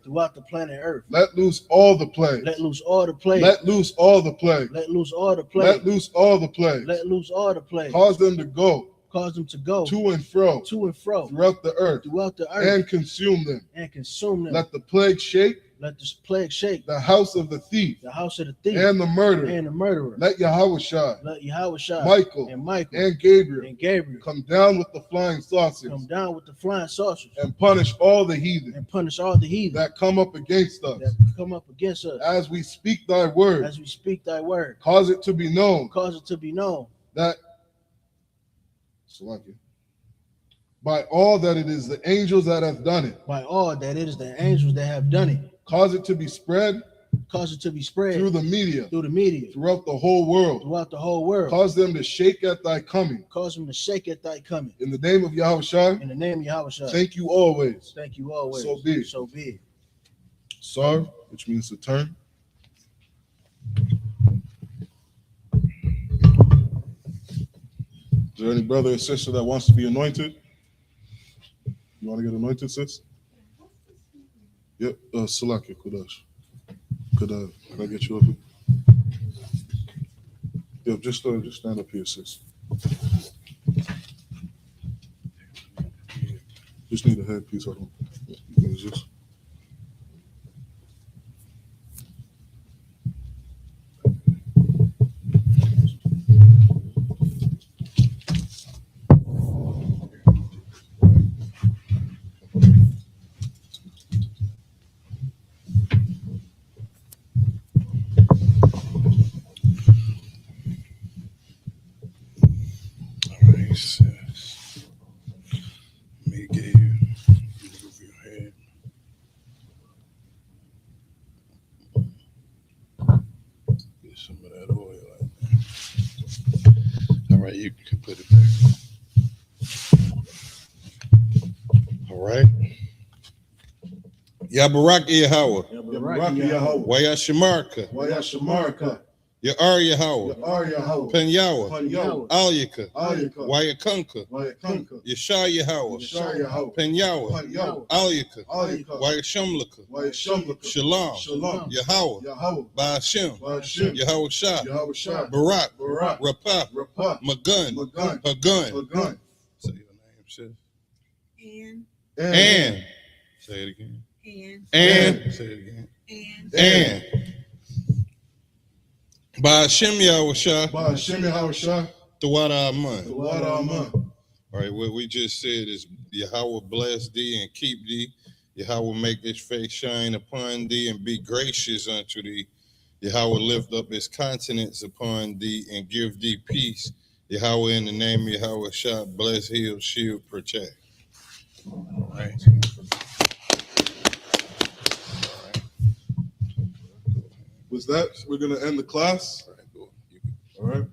Let loose all the plagues. Let loose all the plagues. Let loose all the plagues. Let loose all the plagues. Let loose all the plagues. Let loose all the plagues. Cause them to go to and fro throughout the earth and consume them. Let the plague shake the house of the thief and the murderer. Let Yahushua, Michael and Gabriel come down with the flying saucers and punish all the heathen that come up against us as we speak thy word. Cause it to be known that by all that it is the angels that have done it. Cause it to be spread through the media throughout the whole world. Cause them to shake at thy coming. In the name of Yahushua. Thank you always. So be it. Sar, which means to turn. Is there any brother or sister that wants to be anointed? You want to get anointed, sis? Yep. Salaki Kudash. Could I get you up here? Yep. Just stand up here, sis. Just need a headpiece. I don't. You can use this. You can put it back. All right. Yabarak Yahweh. Wayashamarka. Ya'ar Yahweh. Pen Yahweh. Alyaka. Wayakunka. Yashar Yahweh. Pen Yahweh. Alyaka. Wayashamlaka. Shalom. Yahweh. Ba'ashem. Yahweh Shah. Barak. Rapah. Magun. Hagun. Say your name, sis. And. Say it again. And. Say it again. And. Ba'ashem Yahushua. Thawad Aman. All right, what we just said is Yahweh bless thee and keep thee. Yahweh make his face shine upon thee and be gracious unto thee. Yahweh lift up his countenance upon thee and give thee peace. Yahweh, in the name of Yahweh Shah, bless, heal, shield, protect. All right. With that, we're going to end the class. All right.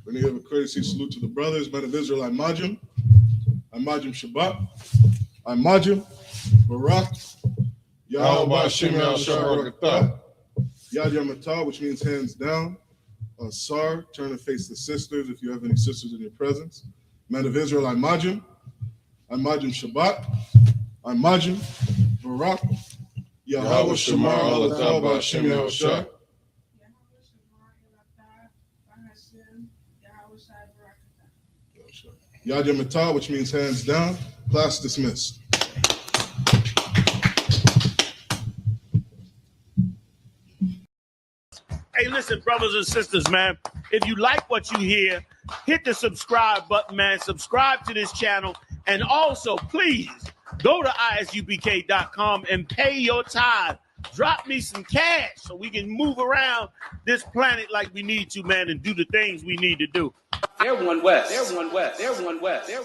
We're going to give a courtesy salute to the brothers, men of Israel. I'm Majim Shabbat. I'm Majim Barak. Yahweh Hashem Yahshua Yad Yamatah, which means hands down. Sar, turn and face the sisters if you have any sisters in your presence. Men of Israel, I'm Majim Shabbat. I'm Majim Barak. Yahweh Shamar Alatah Ba'Hashem Yahushua. Yad Matah, which means hands down. Class dismissed. Hey, listen, brothers and sisters, man, if you like what you hear, hit the subscribe button, man. Subscribe to this channel. And also, please, go to ISUPK.com and pay your tithe. Drop me some cash so we can move around this planet like we need to, man, and do the things we need to do. They're one West. They're one West. They're one West. They're